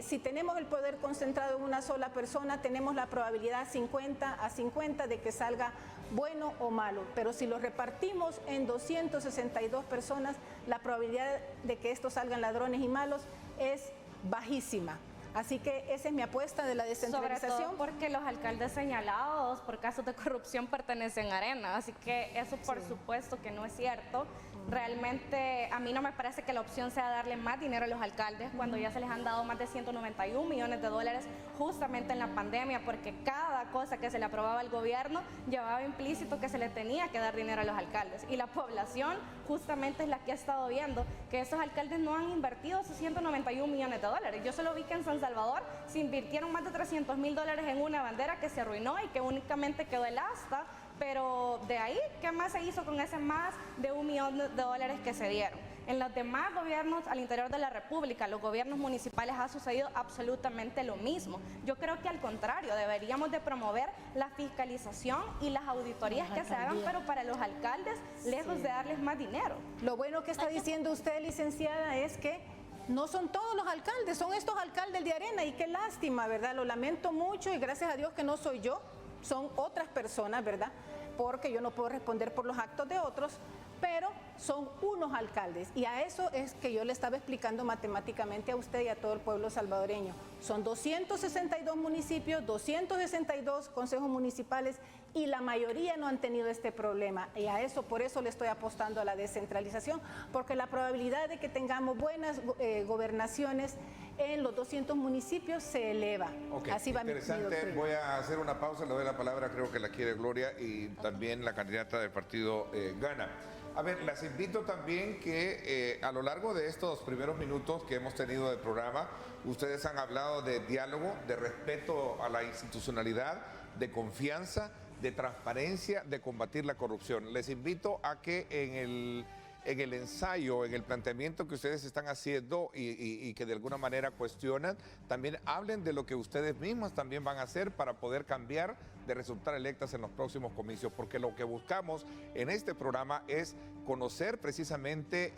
Si tenemos el poder concentrado en una sola persona, tenemos la probabilidad 50-50 de que salga bueno o malo, pero si lo repartimos en 262 personas, la probabilidad de que estos salgan ladrones y malos es bajísima. Así que esa es mi apuesta de la descentralización. Sobre todo porque los alcaldes señalados por casos de corrupción pertenecen a Arena, así que eso por supuesto que no es cierto. Realmente a mí no me parece que la opción sea darle más dinero a los alcaldes cuando ya se les han dado más de 191 millones de dólares justamente en la pandemia, porque cada cosa que se le aprobaba al gobierno llevaba implícito que se le tenía que dar dinero a los alcaldes. Y la población justamente es la que ha estado viendo que esos alcaldes no han invertido esos 191 millones de dólares. Yo solo vi que en San Salvador se invirtieron más de 300.000 dólares en una bandera que se arruinó y que únicamente quedó el asta, pero de ahí, ¿qué más se hizo con ese más de 1 millón de dólares que se dieron? En los demás gobiernos al interior de la República, los gobiernos municipales, ha sucedido absolutamente lo mismo. Yo creo que al contrario, deberíamos de promover la fiscalización y las auditorías que se hagan, pero para los alcaldes, lejos de darles más dinero. Lo bueno que está diciendo usted, licenciada, es que no son todos los alcaldes, son estos alcaldes de Arena, y qué lástima, ¿verdad? Lo lamento mucho y gracias a Dios que no soy yo, son otras personas, ¿verdad? Porque yo no puedo responder por los actos de otros, pero son unos alcaldes, y a eso es que yo le estaba explicando matemáticamente a usted y a todo el pueblo salvadoreño. Son 262 municipios, 262 consejos municipales, y la mayoría no han tenido este problema, y a eso, por eso le estoy apostando a la descentralización, porque la probabilidad de que tengamos buenas gobernaciones en los 200 municipios se eleva. Okay, así va interesante. Voy a hacer una pausa, le doy la palabra, creo que la quiere Gloria, y también la candidata del partido Gana. A ver, las invito también que a lo largo de estos primeros minutos que hemos tenido del programa, ustedes han hablado de diálogo, de respeto a la institucionalidad, de confianza, de transparencia, de combatir la corrupción. Les invito a que en el ensayo, en el planteamiento que ustedes están haciendo y que de alguna manera cuestionan, también hablen de lo que ustedes mismas también van a hacer para poder cambiar de resultar electas en los próximos comicios, porque lo que buscamos en este programa es conocer precisamente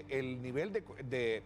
el nivel de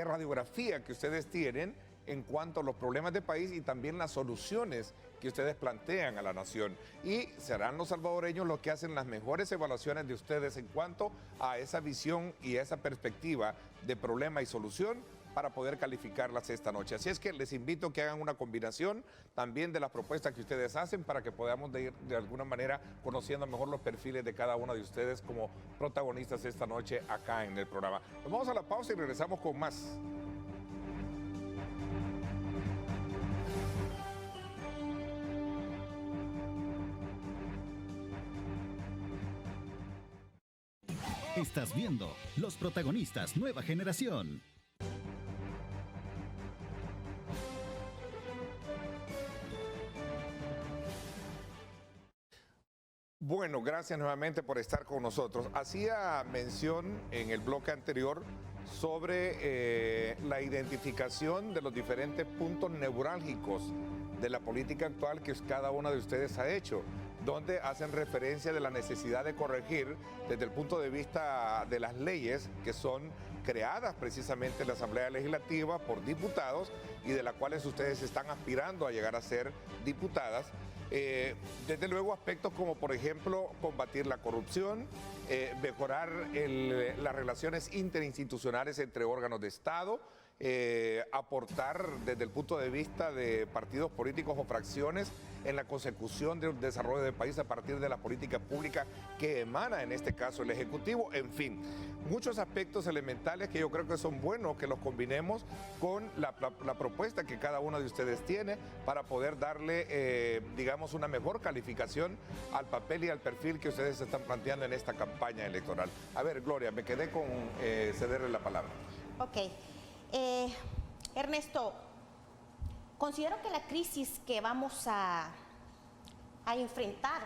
radiografía que ustedes tienen en cuanto a los problemas del país y también las soluciones que ustedes plantean a la nación. Y serán los salvadoreños los que hacen las mejores evaluaciones de ustedes en cuanto a esa visión y esa perspectiva de problema y solución para poder calificarlas esta noche. Así es que les invito a que hagan una combinación también de las propuestas que ustedes hacen para que podamos ir de alguna manera conociendo mejor los perfiles de cada uno de ustedes como protagonistas esta noche acá en el programa. Nos vamos a la pausa y regresamos con más. Estás viendo Los Protagonistas Nueva Generación. Bueno, gracias nuevamente por estar con nosotros. Hacía mención en el bloque anterior sobre la identificación de los diferentes puntos neurálgicos de la política actual que cada uno de ustedes ha hecho, donde hacen referencia de la necesidad de corregir desde el punto de vista de las leyes que son creadas precisamente en la Asamblea Legislativa por diputados y de las cuales ustedes están aspirando a llegar a ser diputadas. Desde luego aspectos como por ejemplo combatir la corrupción, mejorar las relaciones interinstitucionales entre órganos de Estado, aportar desde el punto de vista de partidos políticos o fracciones en la consecución del desarrollo del país a partir de la política pública que emana en este caso el Ejecutivo. En fin, muchos aspectos elementales que yo creo que son buenos que los combinemos con la propuesta que cada uno de ustedes tiene para poder darle, digamos, una mejor calificación al papel y al perfil que ustedes están planteando en esta campaña electoral. A ver, Gloria, me quedé con cederle la palabra. Ok. Ernesto, considero que la crisis que vamos a enfrentar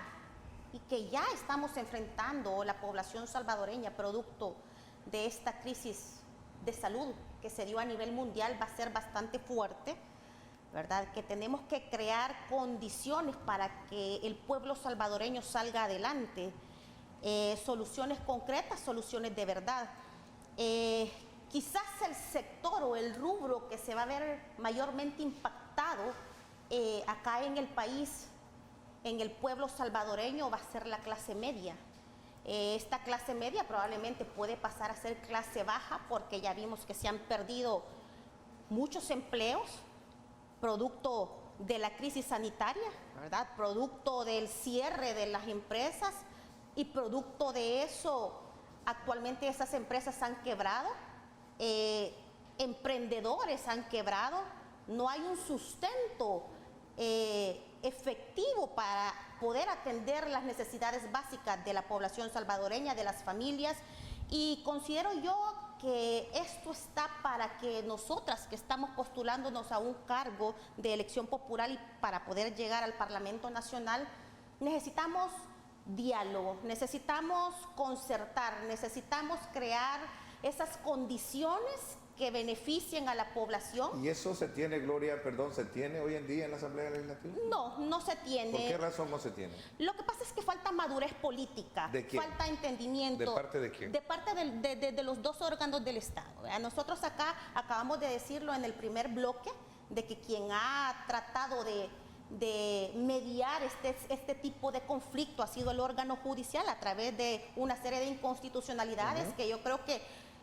y que ya estamos enfrentando la población salvadoreña producto de esta crisis de salud que se dio a nivel mundial va a ser bastante fuerte, ¿verdad? Que tenemos que crear condiciones para que el pueblo salvadoreño salga adelante, soluciones concretas, soluciones de verdad. quizás el sector o el rubro que se va a ver mayormente impactado acá en el país, en el pueblo salvadoreño, va a ser la clase media. Esta clase media probablemente puede pasar a ser clase baja porque ya vimos que se han perdido muchos empleos, producto de la crisis sanitaria, ¿verdad? Producto del cierre de las empresas y producto de eso, actualmente esas empresas han quebrado, emprendedores han quebrado, no hay un sustento efectivo para poder atender las necesidades básicas de la población salvadoreña, de las familias, y considero yo que esto está para que nosotras que estamos postulándonos a un cargo de elección popular y para poder llegar al Parlamento Nacional, necesitamos diálogo, necesitamos concertar, necesitamos crear esas condiciones que beneficien a la población. ¿Y eso se tiene, Gloria, se tiene hoy en día en la Asamblea Legislativa? No, no se tiene. ¿Por qué razón no se tiene? Lo que pasa es que falta madurez política. ¿De quién? Falta entendimiento. ¿De parte de quién? De parte de los dos órganos del Estado. Nosotros acá acabamos de decirlo en el primer bloque, de que quien ha tratado de mediar este tipo de conflicto ha sido el órgano judicial a través de una serie de inconstitucionalidades que yo creo que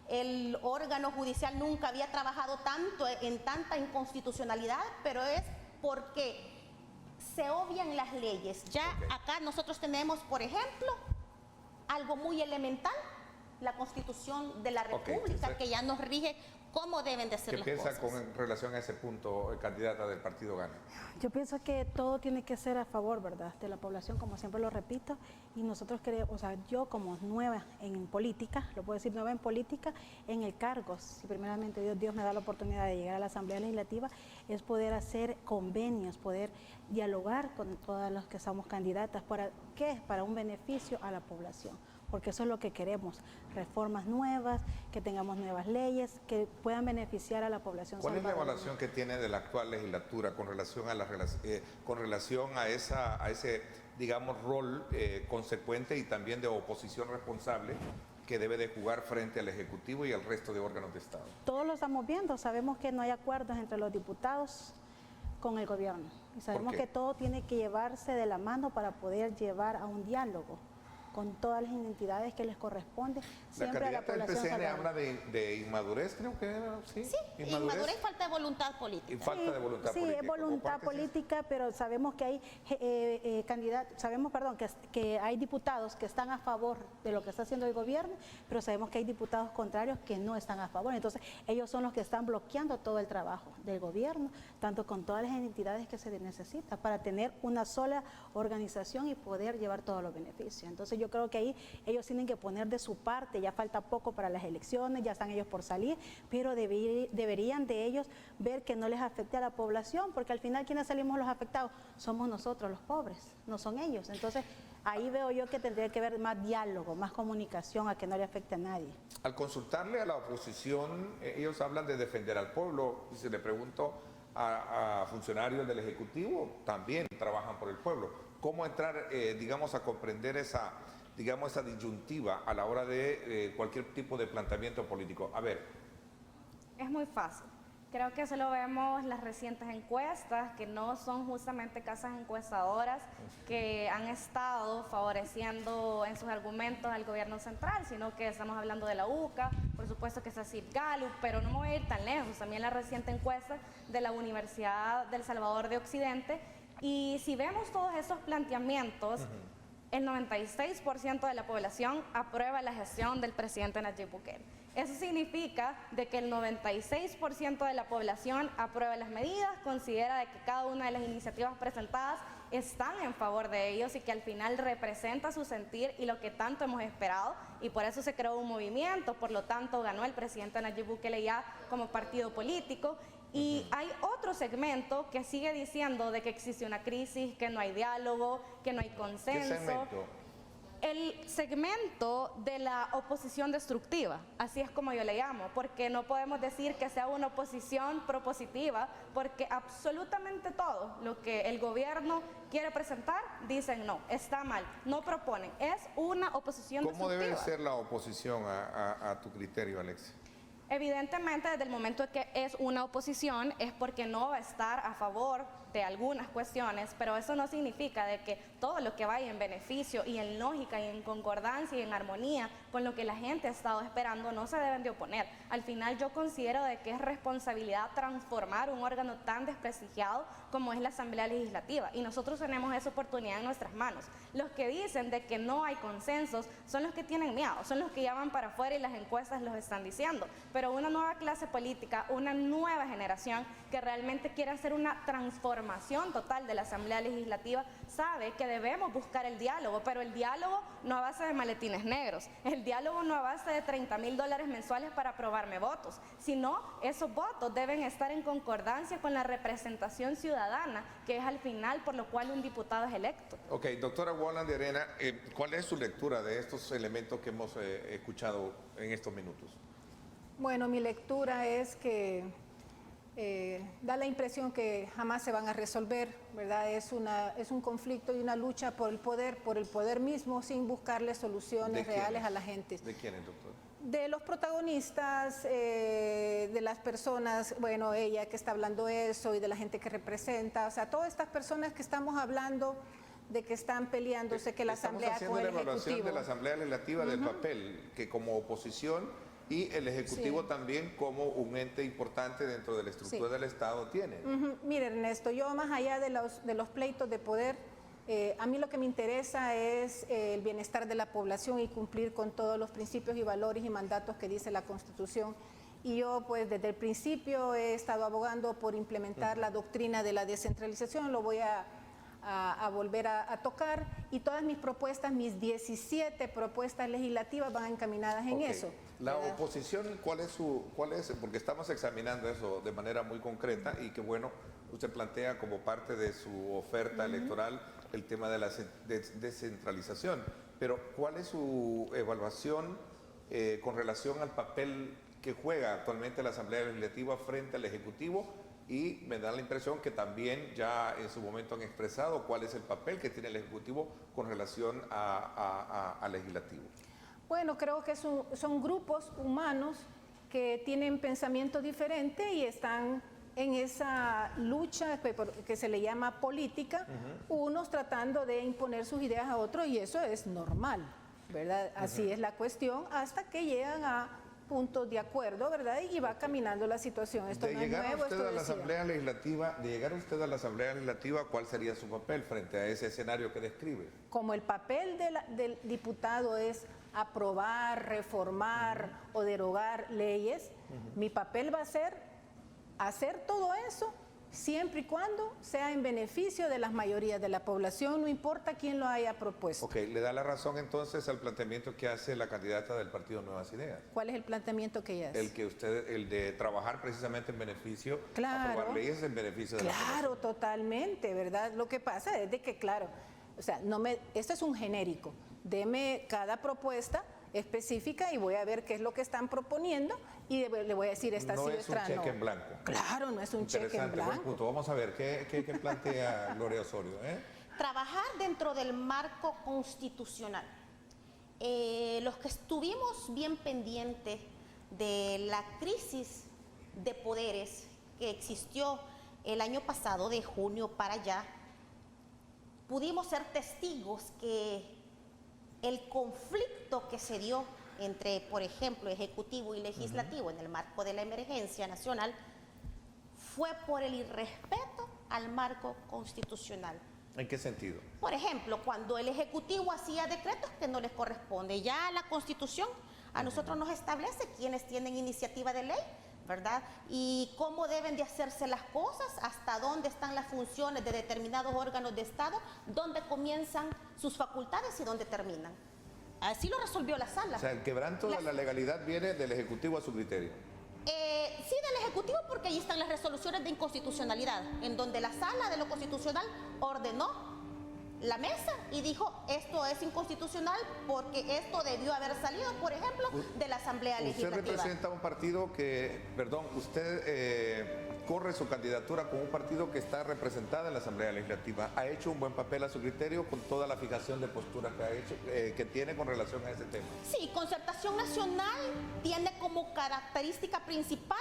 el órgano judicial nunca había trabajado tanto en tanta inconstitucionalidad, pero es porque se obvian las leyes. Ya acá nosotros tenemos, por ejemplo, algo muy elemental, la Constitución de la República, que ya nos rige cómo deben de ser las cosas. ¿Qué piensa con relación a ese punto, candidata del partido Gana? Yo pienso que todo tiene que ser a favor, ¿verdad?, de la población, como siempre lo repito, y nosotros queremos, o sea, yo como nueva en política, lo puedo decir nueva en política, en el cargo, si primeramente Dios me da la oportunidad de llegar a la Asamblea Legislativa, es poder hacer convenios, poder dialogar con todas las que somos candidatas. ¿Para qué? Para un beneficio a la población, porque eso es lo que queremos, reformas nuevas, que tengamos nuevas leyes, que puedan beneficiar a la población. ¿Cuál es la evaluación que tiene de la actual legislatura con relación a ese, digamos, rol consecuente y también de oposición responsable que debe de jugar frente al Ejecutivo y al resto de órganos de Estado? Todos lo estamos viendo, sabemos que no hay acuerdos entre los diputados con el gobierno y sabemos que todo tiene que llevarse de la mano para poder llevar a un diálogo con todas las entidades que les corresponde, siempre a la población. La candidata del PCN habla de inmadurez, creo que era, ¿sí? Sí, inmadurez y falta de voluntad política. Y falta de voluntad política. Sí, es voluntad política, pero sabemos que hay que hay diputados que están a favor de lo que está haciendo el gobierno, pero sabemos que hay diputados contrarios que no están a favor. Entonces, ellos son los que están bloqueando todo el trabajo del gobierno, tanto con todas las entidades que se necesita para tener una sola organización y poder llevar todos los beneficios. Entonces, yo creo que ahí ellos tienen que poner de su parte, ya falta poco para las elecciones, ya están ellos por salir, pero deberían de ellos ver que no les afecte a la población, porque al final quienes salimos los afectados somos nosotros los pobres, no son ellos. Entonces ahí veo yo que tendría que haber más diálogo, más comunicación, a que no le afecte a nadie. Al consultarle a la oposición, ellos hablan de defender al pueblo, y si le pregunto a funcionarios del Ejecutivo, también trabajan por el pueblo. ¿Cómo entrar, digamos, a comprender esa disyuntiva a la hora de cualquier tipo de planteamiento político? A ver. Es muy fácil. Creo que eso lo vemos en las recientes encuestas, que no son justamente casas encuestadoras que han estado favoreciendo en sus argumentos al gobierno central, sino que estamos hablando de la UCA, por supuesto que es así Gallup, pero no me voy a ir tan lejos. También la reciente encuesta de la Universidad del Salvador de Occidente. Y si vemos todos esos planteamientos, el 96% de la población aprueba la gestión del presidente Nayib Bukele. Eso significa de que el 96% de la población aprueba las medidas, considera de que cada una de las iniciativas presentadas están en favor de ellos y que al final representa su sentir y lo que tanto hemos esperado, y por eso se creó un movimiento, por lo tanto ganó el presidente Nayib Bukele ya como partido político. Y hay otro segmento que sigue diciendo de que existe una crisis, que no hay diálogo, que no hay consenso. ¿Qué segmento? El segmento de la oposición destructiva, así es como yo le llamo, porque no podemos decir que sea una oposición propositiva, porque absolutamente todo lo que el gobierno quiere presentar, dicen no, está mal, no proponen, es una oposición destructiva. ¿Cómo debe ser la oposición a tu criterio, Alexia? Evidentemente, desde el momento que es una oposición, es porque no va a estar a favor de algunas cuestiones, pero eso no significa de que todo lo que vaya en beneficio y en lógica y en concordancia y en armonía con lo que la gente ha estado esperando no se deben de oponer. Al final yo considero de que es responsabilidad transformar un órgano tan desprestigiado como es la Asamblea Legislativa, y nosotros tenemos esa oportunidad en nuestras manos. Los que dicen de que no hay consensos son los que tienen miedo, son los que ya van para afuera y las encuestas los están diciendo, pero una nueva clase política, una nueva generación que realmente quiere hacer una transformación total de la Asamblea Legislativa sabe que debemos buscar el diálogo, pero el diálogo no a base de maletines negros, el diálogo no a base de $30,000 mensuales para aprobarme votos, sino esos votos deben estar en concordancia con la representación ciudadana, que es al final por lo cual un diputado es electo. Ok, doctora Walland de Arena, ¿cuál es su lectura de estos elementos que hemos escuchado en estos minutos? Bueno, mi lectura es que da la impresión que jamás se van a resolver, ¿verdad? Es un conflicto y una lucha por el poder mismo, sin buscarle soluciones reales a la gente. ¿De quiénes, doctor? De los protagonistas, de las personas, bueno, ella que está hablando eso, y de la gente que representa, o sea, todas estas personas que estamos hablando de que están peleándose que la Asamblea con el Ejecutivo. Estamos haciendo la evaluación de la Asamblea Legislativa del papel que como oposición y el Ejecutivo también como un ente importante dentro de la estructura del Estado tiene. Mire, Ernesto, yo más allá de los pleitos de poder, a mí lo que me interesa es el bienestar de la población y cumplir con todos los principios y valores y mandatos que dice la Constitución. Y yo pues desde el principio he estado abogando por implementar la doctrina de la descentralización, lo voy a volver a tocar, y todas mis propuestas, mis 17 propuestas legislativas van encaminadas en eso. La oposición, ¿cuál es? Porque estamos examinando eso de manera muy concreta, y que bueno, usted plantea como parte de su oferta electoral el tema de la descentralización, pero ¿cuál es su evaluación con relación al papel que juega actualmente la Asamblea Legislativa frente al Ejecutivo? Y me da la impresión que también ya en su momento han expresado cuál es el papel que tiene el Ejecutivo con relación al Legislativo. Bueno, creo que son grupos humanos que tienen pensamiento diferente y están en esa lucha que se le llama política, unos tratando de imponer sus ideas a otros, y eso es normal, ¿verdad? Así es la cuestión, hasta que llegan a puntos de acuerdo, ¿verdad? Y va caminando la situación. Esto no es nuevo, esto de llegar usted a la Asamblea Legislativa, ¿cuál sería su papel frente a ese escenario que describe? Como el papel del diputado es aprobar, reformar o derogar leyes, mi papel va a ser hacer todo eso siempre y cuando sea en beneficio de las mayorías de la población, no importa quién lo haya propuesto. Ok, ¿le da la razón entonces al planteamiento que hace la candidata del Partido Nuevas Ideas? ¿Cuál es el planteamiento que ella hace? El de trabajar precisamente en beneficio, aprobar leyes en beneficio de la población. Claro, totalmente, ¿verdad? Lo que pasa es de que, claro, o sea, este es un genérico, deme cada propuesta específica y voy a ver qué es lo que están proponiendo y le voy a decir esta sí, esta no. No es un cheque en blanco. Claro, no es un cheque en blanco. Buen punto. Vamos a ver, ¿qué plantea Gloria Osorio? Trabajar dentro del marco constitucional. Los que estuvimos bien pendientes de la crisis de poderes que existió el año pasado, de junio para allá, pudimos ser testigos que el conflicto que se dio entre, por ejemplo, Ejecutivo y Legislativo en el marco de la emergencia nacional fue por el irrespeto al marco constitucional. ¿En qué sentido? Por ejemplo, cuando el Ejecutivo hacía decretos que no les corresponde, ya la Constitución a nosotros nos establece quiénes tienen iniciativa de ley, ¿verdad? Y cómo deben de hacerse las cosas, hasta dónde están las funciones de determinados órganos de Estado, dónde comienzan sus facultades y dónde terminan. Así lo resolvió la sala. O sea, el quebranto de la legalidad viene del Ejecutivo a su criterio. Sí, del Ejecutivo, porque ahí están las resoluciones de inconstitucionalidad, en donde la sala de lo constitucional ordenó la mesa y dijo, esto es inconstitucional porque esto debió haber salido, por ejemplo, de la Asamblea Legislativa. Usted representa un partido que, perdón, usted corre su candidatura con un partido que está representada en la Asamblea Legislativa. Ha hecho un buen papel a su criterio con toda la fijación de postura que ha hecho, que tiene con relación a ese tema. Sí, Concertación Nacional tiene como característica principal,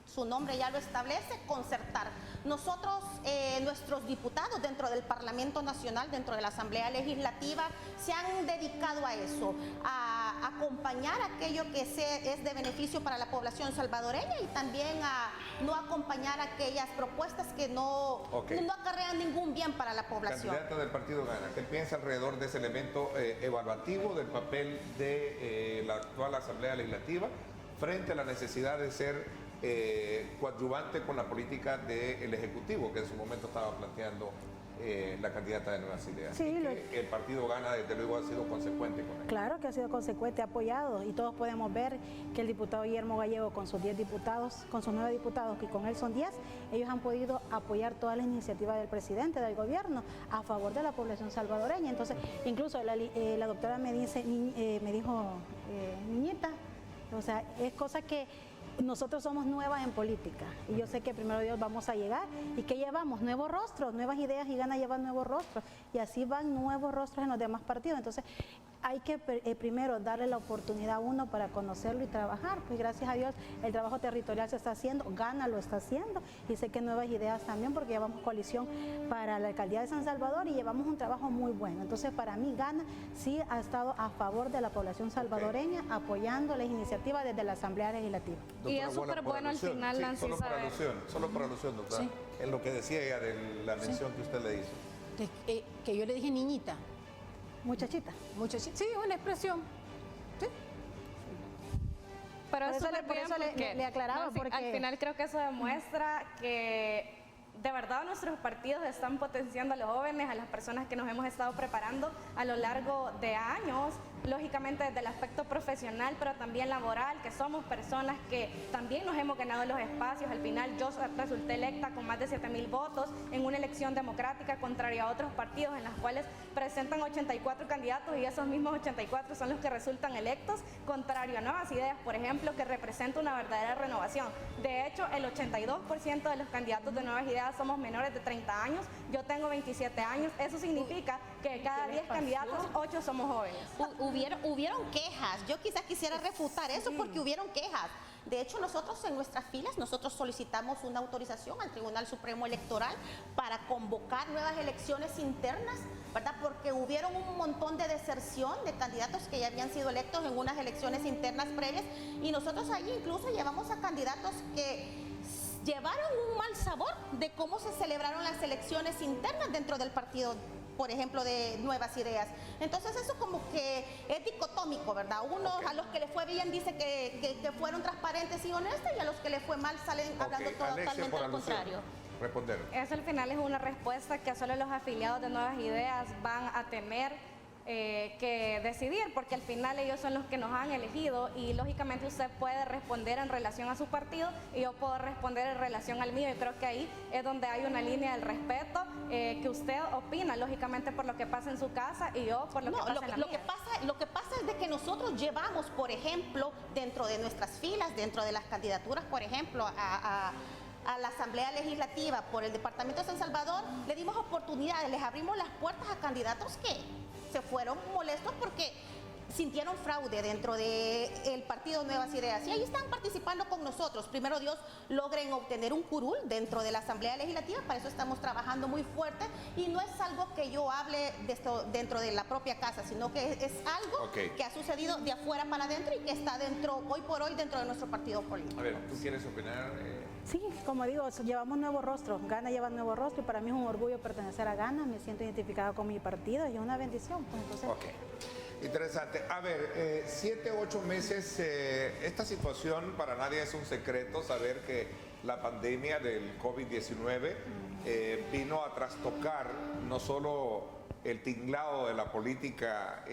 su nombre ya lo establece, concertar. Nosotros, nuestros diputados dentro del Parlamento Nacional, dentro de la Asamblea Legislativa, se han dedicado a eso, a acompañar aquello que es de beneficio para la población salvadoreña y también a no acompañar aquellas propuestas que no acarrean ningún bien para la población. Candidata del Partido Gana, ¿qué piensa alrededor de ese elemento evaluativo del papel de la actual Asamblea Legislativa frente a la necesidad de ser coadyuvante con la política del Ejecutivo, que en su momento estaba planteando la candidata de Nuevas Ideas? Sí, el Partido Gana, desde luego, ha sido consecuente con él. Claro que ha sido consecuente, ha apoyado, y todos podemos ver que el diputado Guillermo Gallego, con sus 10 diputados, con sus 9 diputados, que con él son 10, ellos han podido apoyar todas las iniciativas del presidente, del gobierno, a favor de la población salvadoreña. Entonces, incluso la doctora me dijo, niñita, o sea, es cosa que nosotros somos nuevas en política y yo sé que primero Dios vamos a llegar y que llevamos nuevos rostros, nuevas ideas, y Gana lleva nuevos rostros y así van nuevos rostros en los demás partidos. Entonces hay que primero darle la oportunidad a uno para conocerlo y trabajar. Pues gracias a Dios el trabajo territorial se está haciendo, Gana lo está haciendo y sé que Nuevas Ideas también, porque llevamos coalición para la alcaldía de San Salvador y llevamos un trabajo muy bueno. Entonces para mí Gana sí ha estado a favor de la población salvadoreña, apoyando las iniciativas desde la Asamblea Legislativa. Y es súper bueno al final, Nancy, solo por alusión, doctora, Sí. en lo que decía ella de la mención que usted le hizo. Que yo le dije niñita. Muchachita. Muchachita, sí, una expresión. Sí. Pero Por es eso le- súper por bien eso le- porque, le aclaraba, Nancy, porque- al final creo que eso demuestra que de verdad nuestros partidos están potenciando a los jóvenes, a las personas que nos hemos estado preparando a lo largo de años, lógicamente desde el aspecto profesional, pero también laboral, que somos personas que también nos hemos ganado los espacios. Al final yo resulté electa con más de 7,000 votos en una elección democrática, contrario a otros partidos en los cuales presentan 84 candidatos y esos mismos 84 son los que resultan electos, contrario a Nuevas Ideas, por ejemplo, que representa una verdadera renovación. De hecho, el 82% de los candidatos de Nuevas Ideas somos menores de 30 años, yo tengo 27 años, eso significa que de cada 10 candidatos, 8 somos jóvenes. Hubieron quejas, yo quizás quisiera refutar eso porque hubieron quejas. De hecho, nosotros en nuestras filas, nosotros solicitamos una autorización al Tribunal Supremo Electoral para convocar nuevas elecciones internas, ¿verdad? Porque hubieron un montón de deserción de candidatos que ya habían sido electos en unas elecciones internas previas y nosotros allí incluso llevamos a candidatos que llevaron un mal sabor de cómo se celebraron las elecciones internas dentro del partido, por ejemplo, de Nuevas Ideas. Entonces eso como que es dicotómico, ¿verdad? Unos a los que les fue bien dice que fueron transparentes y honestos y a los que les fue mal salen hablando totalmente al contrario. Responder. Eso al final es una respuesta que solo los afiliados de Nuevas Ideas van a tener que decidir, porque al final ellos son los que nos han elegido y lógicamente usted puede responder en relación a su partido y yo puedo responder en relación al mío, y creo que ahí es donde hay una línea del respeto, que usted opina lógicamente por lo que pasa en su casa y yo por lo que pasa en la mía. Lo que pasa es de que nosotros llevamos, por ejemplo, dentro de nuestras filas, dentro de las candidaturas, por ejemplo, a la Asamblea Legislativa por el Departamento de San Salvador, le dimos oportunidades, les abrimos las puertas a candidatos que se fueron molestos porque sintieron fraude dentro del partido Nuevas Ideas y ahí están participando con nosotros. Primero Dios logren obtener un curul dentro de la Asamblea Legislativa, para eso estamos trabajando muy fuerte y no es algo que yo hable de esto dentro de la propia casa, sino que es algo que ha sucedido de afuera para adentro y que está dentro, hoy por hoy, dentro de nuestro partido político. A ver, ¿tú quieres opinar? Sí, como digo, llevamos nuevos rostros, Gana lleva nuevo rostro y para mí es un orgullo pertenecer a Gana, me siento identificada con mi partido y es una bendición. Pues, entonces, Interesante. A ver, 7, 8 meses, esta situación para nadie es un secreto, saber que la pandemia del COVID-19 vino a trastocar no solo el tinglado de la política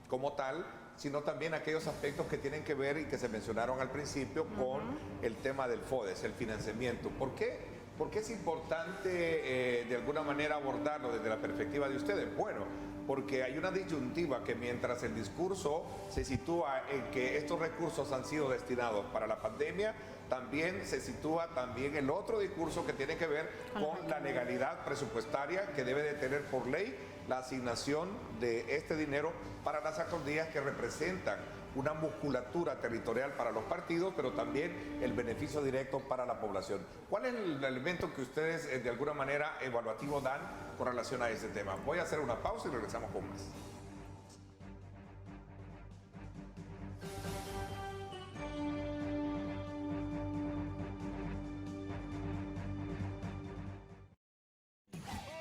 como tal, sino también aquellos aspectos que tienen que ver y que se mencionaron al principio con el tema del FODES, el financiamiento. ¿Por qué ¿Por qué es importante de alguna manera abordarlo desde la perspectiva de ustedes? Bueno, porque hay una disyuntiva que mientras el discurso se sitúa en que estos recursos han sido destinados para la pandemia, también se sitúa también el otro discurso que tiene que ver con la legalidad presupuestaria que debe de tener por ley la asignación de este dinero para las alcaldías que representan una musculatura territorial para los partidos, pero también el beneficio directo para la población. ¿Cuál es el elemento que ustedes de alguna manera evaluativo dan con relación a este tema? Voy a hacer una pausa y regresamos con más.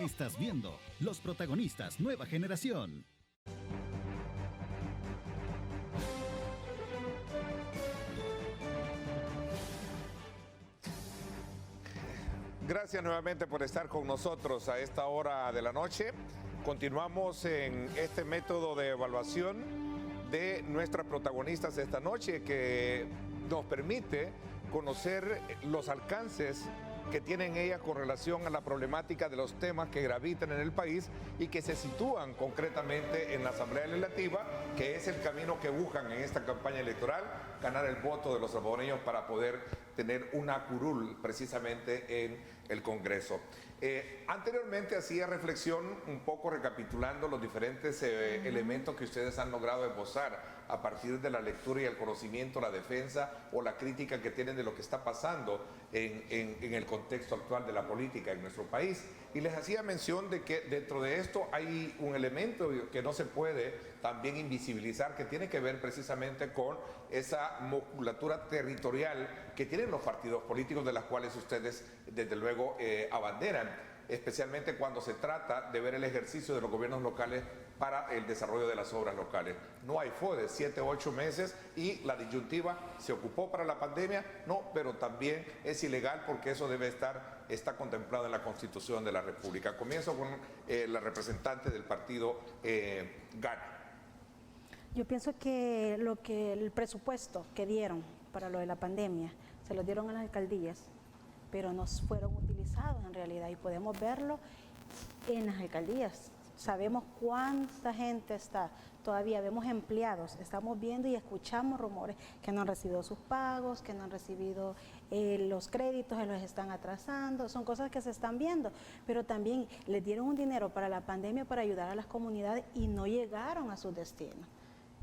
Estás viendo Los Protagonistas Nueva Generación. Gracias nuevamente por estar con nosotros a esta hora de la noche. Continuamos en este método de evaluación de nuestras protagonistas esta noche que nos permite conocer los alcances que tienen ellas con relación a la problemática de los temas que gravitan en el país y que se sitúan concretamente en la Asamblea Legislativa, que es el camino que buscan en esta campaña electoral, ganar el voto de los salvadoreños para poder tener una curul precisamente en el Congreso. Anteriormente hacía reflexión un poco recapitulando los diferentes elementos que ustedes han logrado esbozar a partir de la lectura y el conocimiento, la defensa o la crítica que tienen de lo que está pasando en el contexto actual de la política en nuestro país. Y les hacía mención de que dentro de esto hay un elemento que no se puede también invisibilizar, que tiene que ver precisamente con esa musculatura territorial que tienen los partidos políticos, de las cuales ustedes desde luego abanderan, especialmente cuando se trata de ver el ejercicio de los gobiernos locales para el desarrollo de las obras locales. No hay FODES, 7 o 8 meses, y la disyuntiva se ocupó para la pandemia, no, pero también es ilegal porque eso está contemplado en la Constitución de la República. Comienzo con la representante del partido GANA. Yo pienso que el presupuesto que dieron para lo de la pandemia, se lo dieron a las alcaldías, pero no fueron utilizados en realidad, y podemos verlo en las alcaldías. Sabemos cuánta gente está, todavía vemos empleados, estamos viendo y escuchamos rumores que no han recibido sus pagos, que no han recibido los créditos, que los están atrasando, son cosas que se están viendo, pero también les dieron un dinero para la pandemia para ayudar a las comunidades y no llegaron a sus destinos.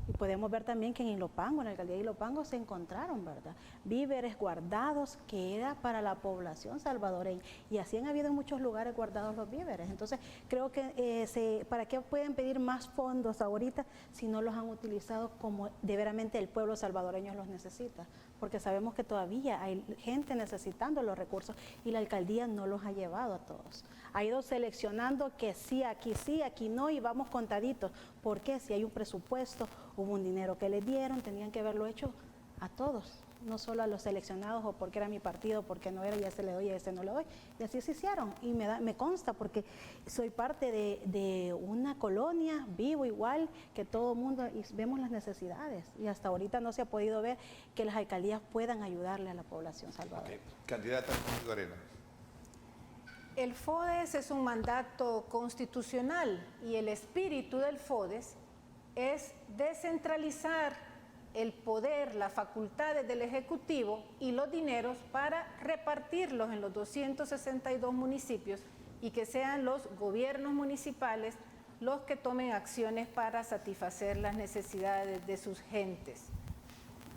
Y podemos ver también que en Ilopango, en la alcaldía de Ilopango, se encontraron, ¿verdad?, víveres guardados que era para la población salvadoreña. Y así han habido en muchos lugares guardados los víveres. Entonces, creo que ¿para qué pueden pedir más fondos ahorita si no los han utilizado como de veramente el pueblo salvadoreño los necesita? Porque sabemos que todavía hay gente necesitando los recursos y la alcaldía no los ha llevado a todos. Ha ido seleccionando que sí, aquí no, y vamos contaditos. ¿Por qué? Si hay un presupuesto, hubo un dinero que les dieron, tenían que haberlo hecho a todos, no solo a los seleccionados o porque era mi partido, porque no era, y a ese le doy y a ese no le doy. Y así se hicieron, y me consta porque soy parte de una colonia, vivo igual que todo el mundo y vemos las necesidades. Y hasta ahorita no se ha podido ver que las alcaldías puedan ayudarle a la población salvadoreña. Candidata Arena. El FODES es un mandato constitucional y el espíritu del FODES es descentralizar el poder, las facultades del Ejecutivo y los dineros para repartirlos en los 262 municipios y que sean los gobiernos municipales los que tomen acciones para satisfacer las necesidades de sus gentes.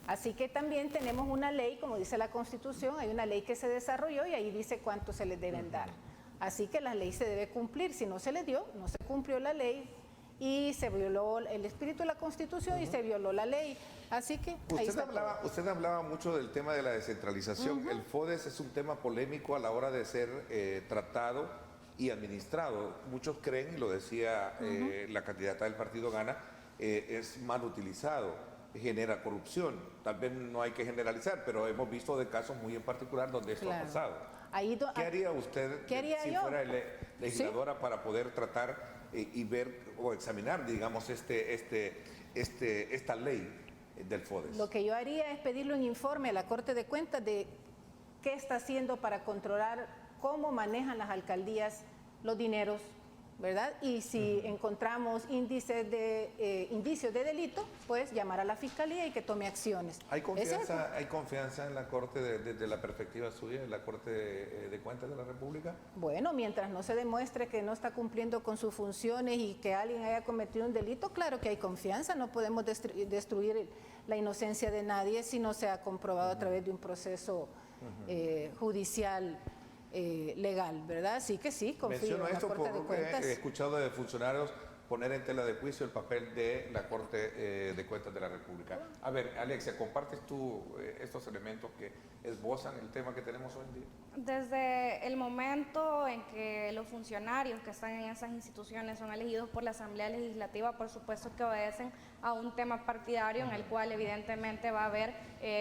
Así que también tenemos una ley, como dice la Constitución, hay una ley que se desarrolló y ahí dice cuánto se les deben dar. Así que la ley se debe cumplir. Si no se le dio, no se cumplió la ley y se violó el espíritu de la Constitución y se violó la ley. Así que ahí está. Usted hablaba mucho del tema de la descentralización. El FODES es un tema polémico a la hora de ser tratado y administrado. Muchos creen, y lo decía la candidata del partido GANA, es mal utilizado, genera corrupción. Tal vez no hay que generalizar, pero hemos visto de casos muy en particular donde esto ha pasado. ¿Qué haría usted si fuera legisladora para poder tratar y ver o examinar, digamos, esta ley del FODES? Lo que yo haría es pedirle un informe a la Corte de Cuentas de qué está haciendo para controlar cómo manejan las alcaldías los dineros, ¿verdad? Y si encontramos indicios de delito, pues llamar a la Fiscalía y que tome acciones. ¿Hay confianza en la Corte desde la perspectiva suya, en la Corte de Cuentas de la República? Bueno, mientras no se demuestre que no está cumpliendo con sus funciones y que alguien haya cometido un delito, claro que hay confianza. No podemos destruir la inocencia de nadie si no se ha comprobado a través de un proceso judicial legal, ¿verdad? Así que sí, confío en la Corte de Cuentas. He escuchado de funcionarios poner en tela de juicio el papel de la Corte de Cuentas de la República. A ver, Alexia, ¿compartes tú estos elementos que esbozan el tema que tenemos hoy en día? Desde el momento en que los funcionarios que están en esas instituciones son elegidos por la Asamblea Legislativa, por supuesto que obedecen a un tema partidario en el cual evidentemente va a haber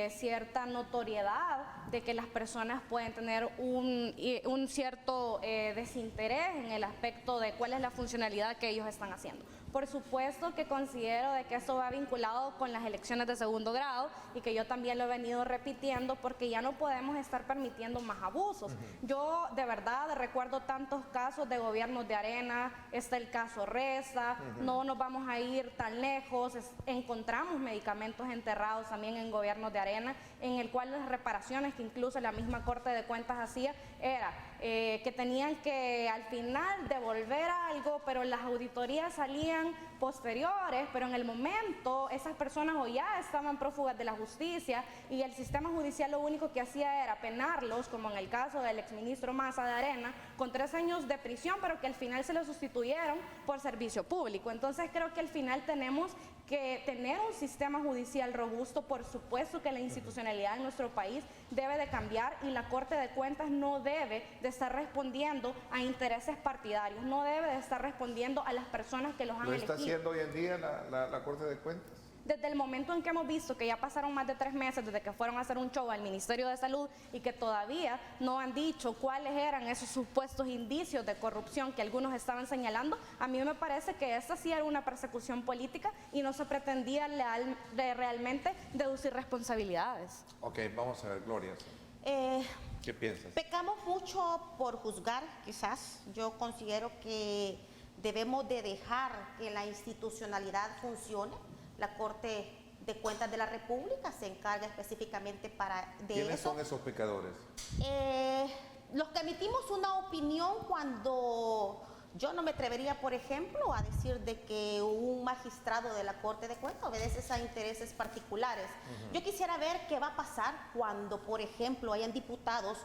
cierta notoriedad de que las personas pueden tener un cierto desinterés en el aspecto de cuál es la funcionalidad que ellos están haciendo. Por supuesto que considero de que esto va vinculado con las elecciones de segundo grado y que yo también lo he venido repitiendo porque ya no podemos estar permitiendo más abusos. Yo de verdad recuerdo tantos casos de gobiernos de Arena, está el caso Reza, no nos vamos a ir tan lejos, encontramos medicamentos enterrados también en gobiernos de Arena, en el cual las reparaciones que incluso la misma Corte de Cuentas hacía era que tenían que al final devolver algo, pero las auditorías salían posteriores, pero en el momento esas personas o ya estaban prófugas de la justicia y el sistema judicial lo único que hacía era penarlos, como en el caso del exministro Maza de Arena, con 3 años de prisión, pero que al final se lo sustituyeron por servicio público. Entonces creo que al final tenemos que tener un sistema judicial robusto. Por supuesto que la institucionalidad en nuestro país debe de cambiar y la Corte de Cuentas no debe de estar respondiendo a intereses partidarios, no debe de estar respondiendo a las personas que los han elegido. ¿Lo está haciendo hoy en día la Corte de Cuentas? Desde el momento en que hemos visto que ya pasaron más de 3 meses desde que fueron a hacer un show al Ministerio de Salud y que todavía no han dicho cuáles eran esos supuestos indicios de corrupción que algunos estaban señalando, a mí me parece que esta sí era una persecución política y no se pretendía realmente deducir responsabilidades. Ok, vamos a ver, Gloria. ¿Qué piensas? Pecamos mucho por juzgar, quizás. Yo considero que debemos de dejar que la institucionalidad funcione. La Corte de Cuentas de la República se encarga específicamente de ¿Quiénes eso. son esos pecadores? Los que emitimos una opinión cuando yo no me atrevería, por ejemplo, a decir de que un magistrado de la Corte de Cuentas obedece a intereses particulares. Yo quisiera ver qué va a pasar cuando, por ejemplo, hayan diputados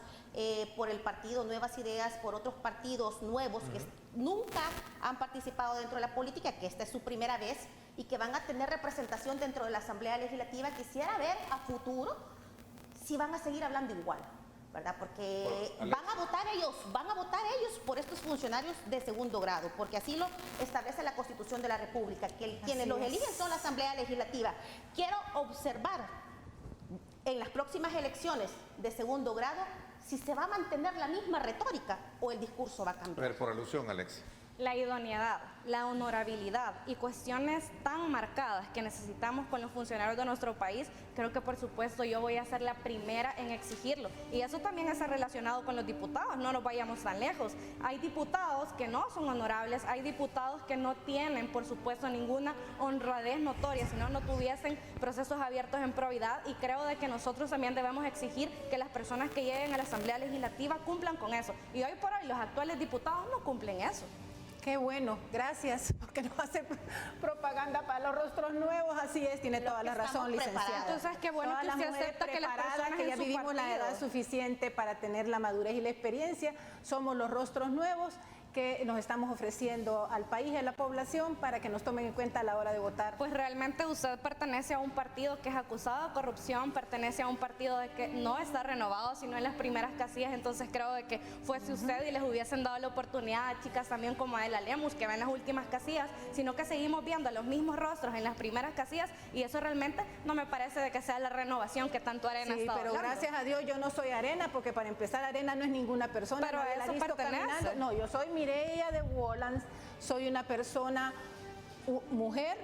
por el partido Nuevas Ideas, por otros partidos nuevos que nunca han participado dentro de la política, que esta es su primera vez y que van a tener representación dentro de la Asamblea Legislativa. Quisiera ver a futuro si van a seguir hablando igual, ¿verdad? Porque van a votar ellos por estos funcionarios de segundo grado, porque así lo establece la Constitución de la República, que quienes los eligen son la Asamblea Legislativa. Quiero observar en las próximas elecciones de segundo grado si se va a mantener la misma retórica o el discurso va a cambiar. A ver, por alusión, Alexia. La idoneidad, la honorabilidad y cuestiones tan marcadas que necesitamos con los funcionarios de nuestro país, creo que por supuesto yo voy a ser la primera en exigirlo. Y eso también está relacionado con los diputados, no nos vayamos tan lejos. Hay diputados que no son honorables, hay diputados que no tienen, por supuesto, ninguna honradez notoria, si no tuviesen procesos abiertos en probidad, y creo de que nosotros también debemos exigir que las personas que lleguen a la Asamblea Legislativa cumplan con eso. Y hoy por hoy los actuales diputados no cumplen eso. Qué bueno, gracias, porque nos hace propaganda para los rostros nuevos, así es, tiene toda la razón, licenciada. Entonces, qué bueno Todas que las se mujeres acepta que las personas que ya en su vivimos la partido edad suficiente para tener la madurez y la experiencia, somos los rostros nuevos que nos estamos ofreciendo al país y a la población para que nos tomen en cuenta a la hora de votar. Pues realmente usted pertenece a un partido que es acusado de corrupción, pertenece a un partido de que no está renovado, sino en las primeras casillas. Entonces creo de que fuese usted y les hubiesen dado la oportunidad a chicas también como Adela Lemus, que ven las últimas casillas, sino que seguimos viendo los mismos rostros en las primeras casillas, y eso realmente no me parece de que sea la renovación que tanto Arena sí, está pero hablando. Gracias a Dios yo no soy Arena, porque para empezar Arena no es ninguna persona. Pero no a eso pertenece. No, yo soy Mireya de Wolans, soy una persona, mujer,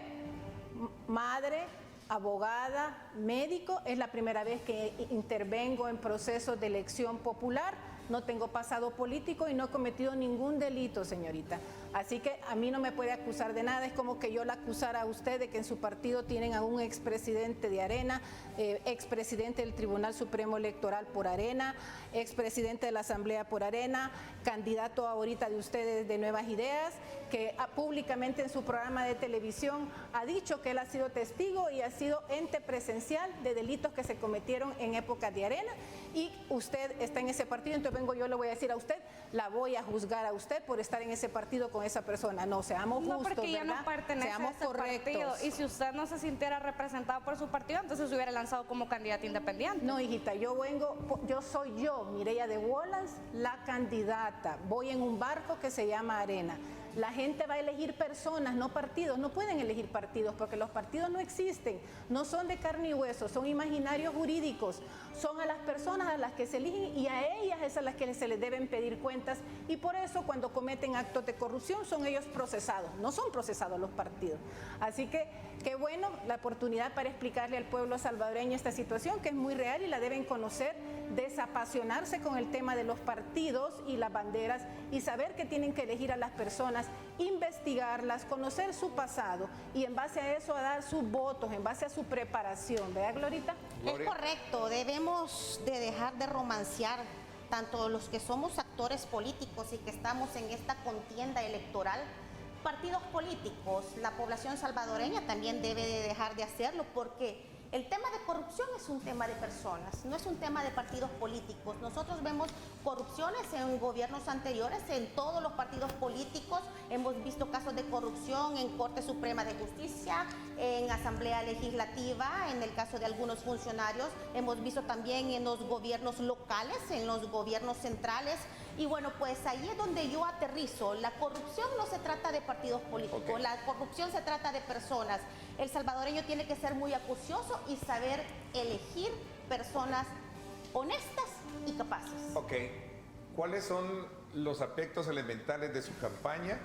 madre, abogada, médico. Es la primera vez que intervengo en procesos de elección popular no tengo pasado político y no he cometido ningún delito, señorita. Así que a mí no me puede acusar de nada. Es como que yo la acusara a usted de que en su partido tienen a un expresidente de Arena, expresidente del Tribunal Supremo Electoral por Arena, expresidente de la Asamblea por Arena, candidato ahorita de ustedes de Nuevas Ideas, que públicamente en su programa de televisión ha dicho que él ha sido testigo y ha sido ente presencial de delitos que se cometieron en época de Arena, y usted está en ese partido. Entonces vengo yo, le voy a decir a usted, la voy a juzgar a usted por estar en ese partido con esa persona. No, seamos justos, no, porque ya ¿verdad? no pertenece Seamos a ese correctos. partido. Y si usted no se sintiera representado por su partido, entonces se hubiera lanzado como candidata independiente. No, hijita, yo soy yo, Mireya de Wallace, la candidata. Voy en un barco que se llama Arena. La gente va a elegir personas, no partidos. No pueden elegir partidos porque los partidos no existen. No son de carne y hueso, son imaginarios jurídicos. Son a las personas a las que se eligen y a ellas es a las que se les deben pedir cuentas. Y por eso cuando cometen actos de corrupción son ellos procesados. No son procesados los partidos. Así que qué bueno la oportunidad para explicarle al pueblo salvadoreño esta situación, que es muy real y la deben conocer, desapasionarse con el tema de los partidos y las banderas y saber que tienen que elegir a las personas, investigarlas, conocer su pasado y en base a eso a dar sus votos, en base a su preparación. ¿Verdad, Glorita? Es correcto, debemos de dejar de romancear tanto los que somos actores políticos y que estamos en esta contienda electoral, partidos políticos. La población salvadoreña también debe de dejar de hacerlo, porque el tema de corrupción es un tema de personas, no es un tema de partidos políticos. Nosotros vemos corrupciones en gobiernos anteriores, en todos los partidos políticos. Hemos visto casos de corrupción en Corte Suprema de Justicia, en Asamblea Legislativa, en el caso de algunos funcionarios. Hemos visto también en los gobiernos locales, en los gobiernos centrales. Y bueno, pues ahí es donde yo aterrizo. La corrupción no se trata de partidos políticos, la corrupción se trata de personas. El salvadoreño tiene que ser muy acucioso y saber elegir personas honestas y capaces. Ok, ¿cuáles son los aspectos elementales de su campaña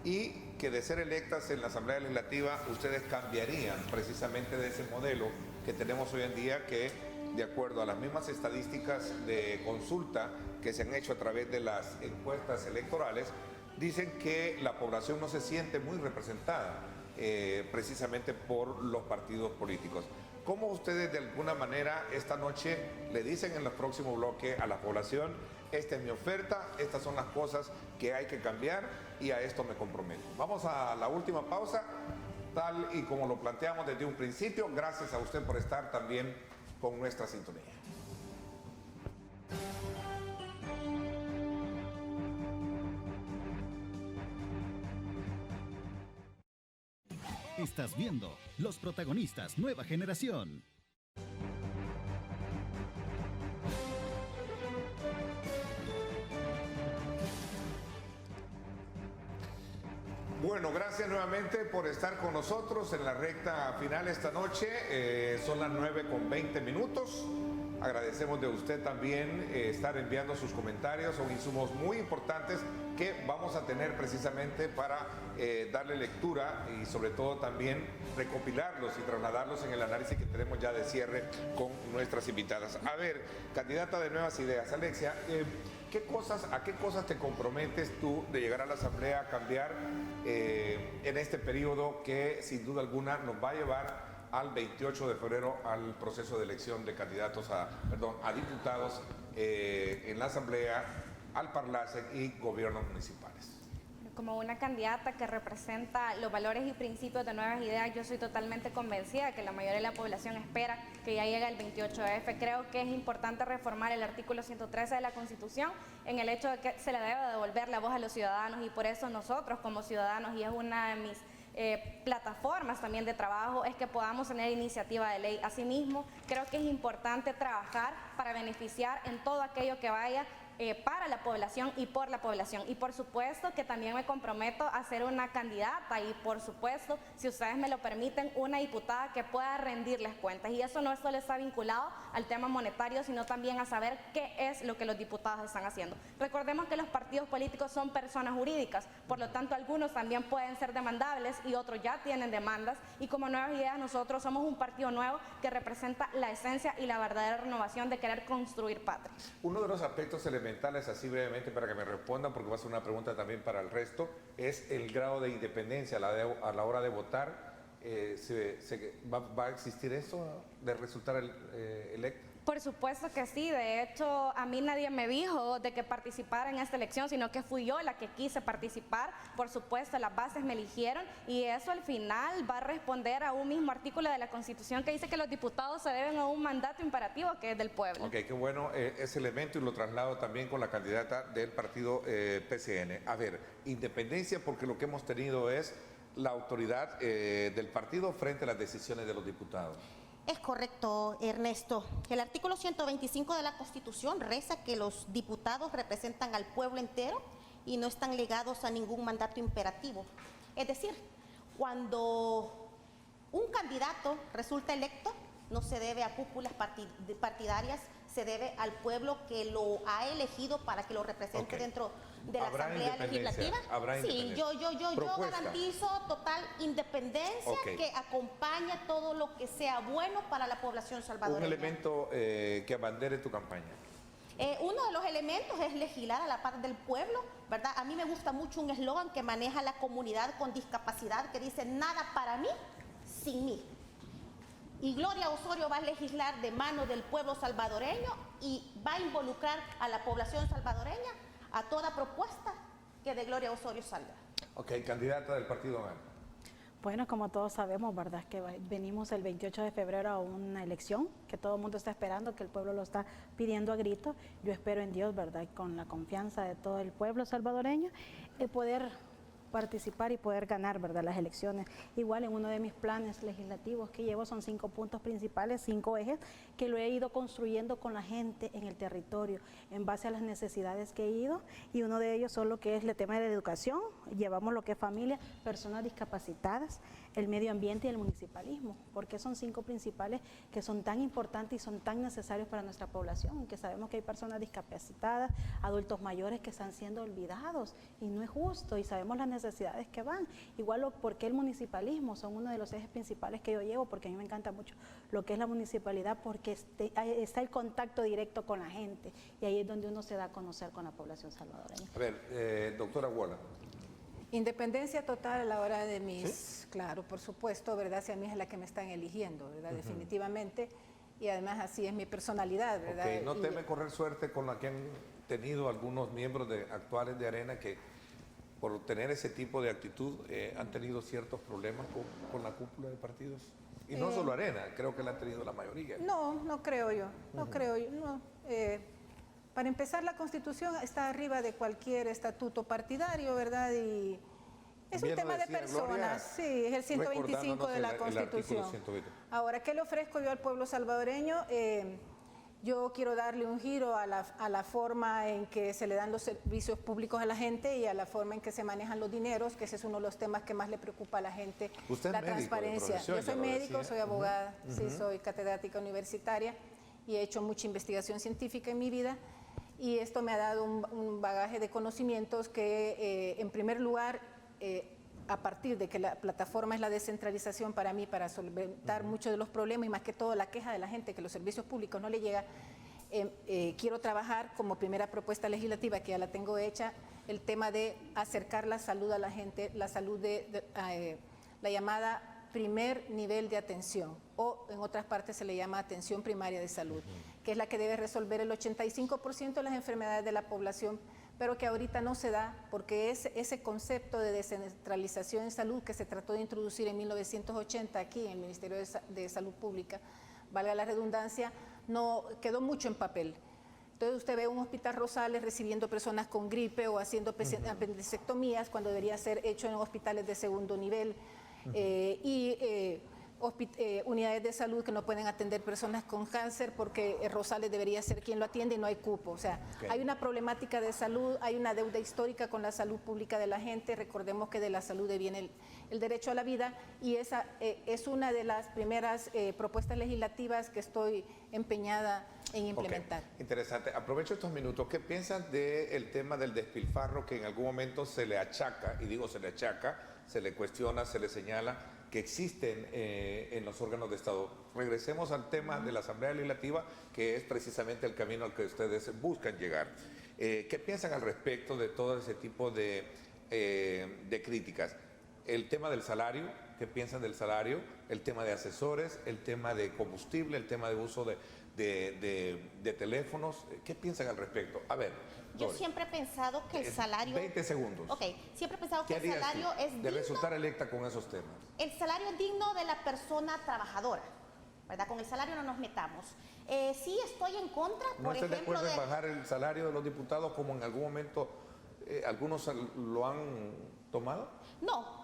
y que de ser electas en la Asamblea Legislativa ustedes cambiarían precisamente de ese modelo que tenemos hoy en día, que de acuerdo a las mismas estadísticas de consulta que se han hecho a través de las encuestas electorales, dicen que la población no se siente muy representada precisamente por los partidos políticos? ¿Cómo ustedes de alguna manera esta noche le dicen en el próximo bloque a la población, esta es mi oferta, estas son las cosas que hay que cambiar y a esto me comprometo? Vamos a la última pausa, tal y como lo planteamos desde un principio. Gracias a usted por estar también con nuestra sintonía. Estás viendo Los Protagonistas Nueva Generación. Bueno, gracias nuevamente por estar con nosotros en la recta final esta noche. Son las 9:20. Agradecemos de usted también estar enviando sus comentarios. Son insumos muy importantes que vamos a tener precisamente para darle lectura y sobre todo también recopilarlos y trasladarlos en el análisis que tenemos ya de cierre con nuestras invitadas. A ver, candidata de Nuevas Ideas, Alexia, ¿a qué cosas te comprometes tú de llegar a la Asamblea a cambiar en este periodo que sin duda alguna nos va a llevar al 28 de febrero al proceso de elección de candidatos a diputados en la Asamblea, al Parlacen y gobiernos municipales? Como una candidata que representa los valores y principios de Nuevas Ideas, yo soy totalmente convencida de que la mayoría de la población espera que ya llegue el 28F. Creo que es importante reformar el artículo 113 de la Constitución en el hecho de que se le debe devolver la voz a los ciudadanos, y por eso nosotros como ciudadanos, y es una de mis plataformas también de trabajo, es que podamos tener iniciativa de ley. Asimismo, creo que es importante trabajar para beneficiar en todo aquello que vaya para la población y por la población. Y por supuesto que también me comprometo a ser una candidata y por supuesto, si ustedes me lo permiten, una diputada que pueda rendirles cuentas. Y eso no solo está vinculado al tema monetario, sino también a saber qué es lo que los diputados están haciendo. Recordemos que los partidos políticos son personas jurídicas, por lo tanto algunos también pueden ser demandables y otros ya tienen demandas, y como Nuevas Ideas nosotros somos un partido nuevo que representa la esencia y la verdadera renovación de querer construir patria. Uno de los aspectos elementales elementales, así brevemente para que me respondan, porque va a ser una pregunta también para el resto, es el grado de independencia a la hora de votar. ¿Va a existir eso de resultar electo? Por supuesto que sí, de hecho a mí nadie me dijo de que participara en esta elección, sino que fui yo la que quise participar. Por supuesto, las bases me eligieron y eso al final va a responder a un mismo artículo de la Constitución que dice que los diputados se deben a un mandato imperativo que es del pueblo. Ok, qué bueno ese elemento y lo traslado también con la candidata del partido PCN. A ver, independencia, porque lo que hemos tenido es la autoridad del partido frente a las decisiones de los diputados. Es correcto, Ernesto. El artículo 125 de la Constitución reza que los diputados representan al pueblo entero y no están ligados a ningún mandato imperativo. Es decir, cuando un candidato resulta electo, no se debe a cúpulas partidarias, se debe al pueblo que lo ha elegido para que lo represente dentro de la Asamblea Legislativa. Sí, yo garantizo total independencia que acompañe todo lo que sea bueno para la población salvadoreña. Un elemento que abandere tu campaña. Uno de los elementos es legislar a la par del pueblo, ¿verdad? A mí me gusta mucho un eslogan que maneja la comunidad con discapacidad que dice: nada para mí sin mí. Y Gloria Osorio va a legislar de mano del pueblo salvadoreño y va a involucrar a la población salvadoreña a toda propuesta que de Gloria Osorio salga. Ok, candidata del partido GAN. Bueno, como todos sabemos, ¿verdad? Que venimos el 28 de febrero a una elección que todo el mundo está esperando, que el pueblo lo está pidiendo a gritos. Yo espero en Dios, ¿verdad? Con la confianza de todo el pueblo salvadoreño, el poder participar y poder ganar, ¿verdad?, las elecciones. Igual en uno de mis planes legislativos que llevo son 5 puntos principales, 5 ejes, que lo he ido construyendo con la gente en el territorio, en base a las necesidades que he ido, y uno de ellos son lo que es el tema de la educación, llevamos lo que es familia, personas discapacitadas, el medio ambiente y el municipalismo, porque son 5 principales que son tan importantes y son tan necesarios para nuestra población, que sabemos que hay personas discapacitadas, adultos mayores que están siendo olvidados, y no es justo, y sabemos las necesidades que van. Igual porque el municipalismo son uno de los ejes principales que yo llevo, porque a mí me encanta mucho lo que es la municipalidad, porque está el contacto directo con la gente, y ahí es donde uno se da a conocer con la población salvadoreña. A ver, doctora Wola. Independencia total a la hora de mis, claro, por supuesto, ¿verdad? Si a mí es la que me están eligiendo, ¿verdad? Definitivamente, y además así es mi personalidad, ¿verdad? Okay. ¿No teme correr suerte con la que han tenido algunos miembros actuales de Arena que por tener ese tipo de actitud han tenido ciertos problemas con la cúpula de partidos? Y no solo Arena, creo que la han tenido la mayoría. No creo yo, creo yo. No. Para empezar, la Constitución está arriba de cualquier estatuto partidario, ¿verdad? Y es un tema de personas, Gloria, sí, es el 125 de la Constitución. Ahora, ¿qué le ofrezco yo al pueblo salvadoreño? Yo quiero darle un giro a la forma en que se le dan los servicios públicos a la gente y a la forma en que se manejan los dineros, que ese es uno de los temas que más le preocupa a la gente. ¿Usted la transparencia. Yo soy médico, soy abogada, sí, soy catedrática universitaria y he hecho mucha investigación científica en mi vida, y esto me ha dado un bagaje de conocimientos que, en primer lugar, a partir de que la plataforma es la descentralización para mí, para solventar muchos de los problemas y más que todo la queja de la gente que los servicios públicos no le llega, quiero trabajar como primera propuesta legislativa, que ya la tengo hecha, el tema de acercar la salud a la gente, la salud la llamada primer nivel de atención, o en otras partes se le llama atención primaria de salud, que es la que debe resolver el 85% de las enfermedades de la población, pero que ahorita no se da porque ese concepto de descentralización en salud que se trató de introducir en 1980 aquí en el Ministerio de Salud Pública, valga la redundancia, no quedó mucho en papel. Entonces usted ve un Hospital Rosales recibiendo personas con gripe o haciendo apendicectomías cuando debería ser hecho en hospitales de segundo nivel, unidades de salud que no pueden atender personas con cáncer porque Rosales debería ser quien lo atiende y no hay cupo. O sea, hay una problemática de salud, hay una deuda histórica con la salud pública de la gente. Recordemos que de la salud viene el derecho a la vida, y esa es una de las primeras propuestas legislativas que estoy empeñada en implementar. Interesante. Aprovecho estos minutos. ¿Qué piensan del tema del despilfarro que en algún momento se le achaca, y digo se le achaca, se le cuestiona, se le señala, que existen en los órganos de Estado? Regresemos al tema de la Asamblea Legislativa, que es precisamente el camino al que ustedes buscan llegar. ¿Qué piensan al respecto de todo ese tipo de críticas? El tema del salario, ¿qué piensan del salario? El tema de asesores, el tema de combustible, el tema de uso de teléfonos. ¿Qué piensan al respecto? A ver, yo Dori, siempre he pensado que el salario... 20 segundos. Ok, siempre he pensado que ¿Qué el harías salario tú es digno... de resultar electa con esos temas? El salario es digno de la persona trabajadora, ¿verdad? Con el salario no nos metamos. Sí estoy en contra, ¿No por estás de ejemplo... acuerdo en bajar el salario de los diputados como en algún momento algunos lo han tomado? No.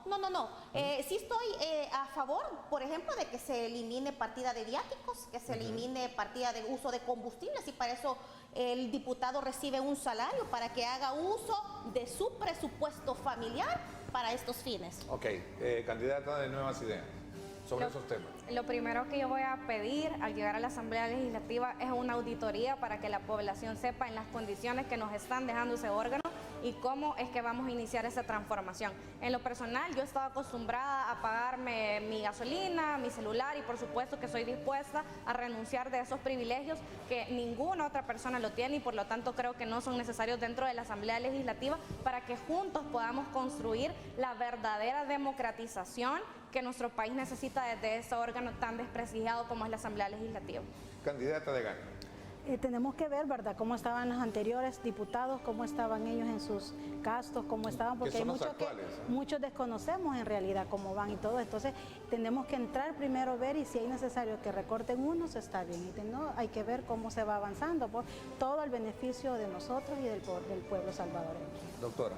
Sí estoy a favor, por ejemplo, de que se elimine partida de viáticos, que se elimine partida de uso de combustibles y para eso el diputado recibe un salario para que haga uso de su presupuesto familiar para estos fines. Ok, candidata de Nuevas Ideas, sobre esos temas. Lo primero que yo voy a pedir al llegar a la Asamblea Legislativa es una auditoría para que la población sepa en las condiciones que nos están dejando ese órgano y cómo es que vamos a iniciar esa transformación. En lo personal, yo estaba acostumbrada a pagarme mi gasolina, mi celular y por supuesto que soy dispuesta a renunciar de esos privilegios que ninguna otra persona lo tiene y por lo tanto creo que no son necesarios dentro de la Asamblea Legislativa para que juntos podamos construir la verdadera democratización que nuestro país necesita desde ese órgano tan desprestigiado como es la Asamblea Legislativa. Candidata de Gana. Tenemos que ver, ¿verdad?, cómo estaban los anteriores diputados, cómo estaban ellos en sus gastos, cómo estaban, porque hay muchos que muchos desconocemos en realidad cómo van y todo. Entonces, tenemos que entrar primero, ver y si hay necesario que recorten unos, está bien. Y no, hay que ver cómo se va avanzando por todo el beneficio de nosotros y del pueblo salvadoreño. Doctora.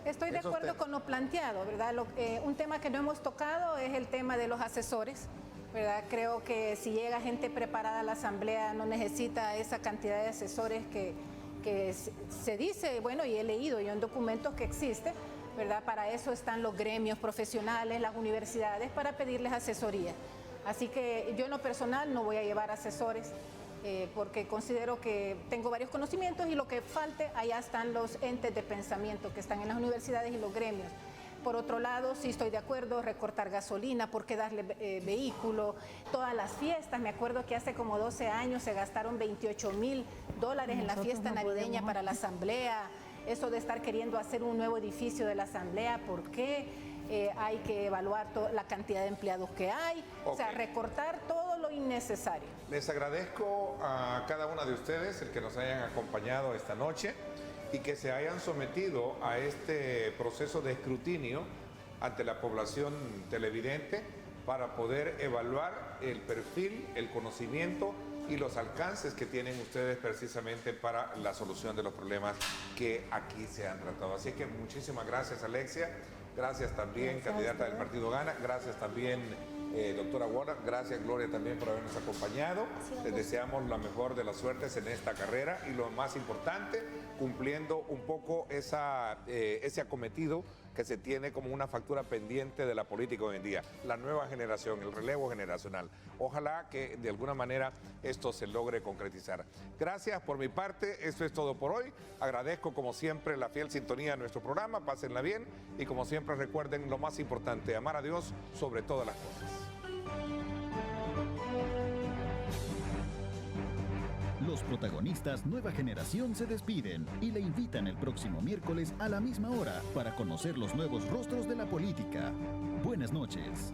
Estoy de acuerdo con lo planteado, ¿verdad? Un tema que no hemos tocado es el tema de los asesores, ¿verdad? Creo que si llega gente preparada a la Asamblea no necesita esa cantidad de asesores que se dice, bueno, y he leído yo en documentos que existe, ¿verdad? Para eso están los gremios profesionales, las universidades, para pedirles asesoría. Así que yo en lo personal no voy a llevar asesores, porque considero que tengo varios conocimientos y lo que falte, allá están los entes de pensamiento que están en las universidades y los gremios. Por otro lado, sí estoy de acuerdo, recortar gasolina, ¿por qué darle vehículo? Todas las fiestas, me acuerdo que hace como 12 años se gastaron $28,000 en la fiesta navideña para la Asamblea. Eso de estar queriendo hacer un nuevo edificio de la Asamblea, ¿por qué? Hay que evaluar la cantidad de empleados que hay, o sea, recortar todo lo innecesario. Les agradezco a cada una de ustedes el que nos hayan acompañado esta noche y que se hayan sometido a este proceso de escrutinio ante la población televidente para poder evaluar el perfil, el conocimiento y los alcances que tienen ustedes precisamente para la solución de los problemas que aquí se han tratado. Así que muchísimas gracias, Alexia. Gracias también, candidata del Partido Gana. Gracias también, doctora Warner. Gracias, Gloria, también por habernos acompañado. Les deseamos la mejor de las suertes en esta carrera y lo más importante, cumpliendo un poco ese acometido que se tiene como una factura pendiente de la política hoy en día, la nueva generación, el relevo generacional. Ojalá que de alguna manera esto se logre concretizar. Gracias por mi parte, esto es todo por hoy. Agradezco como siempre la fiel sintonía de nuestro programa, pásenla bien y como siempre recuerden lo más importante, amar a Dios sobre todas las cosas. Los protagonistas Nueva Generación se despiden y le invitan el próximo miércoles a la misma hora para conocer los nuevos rostros de la política. Buenas noches.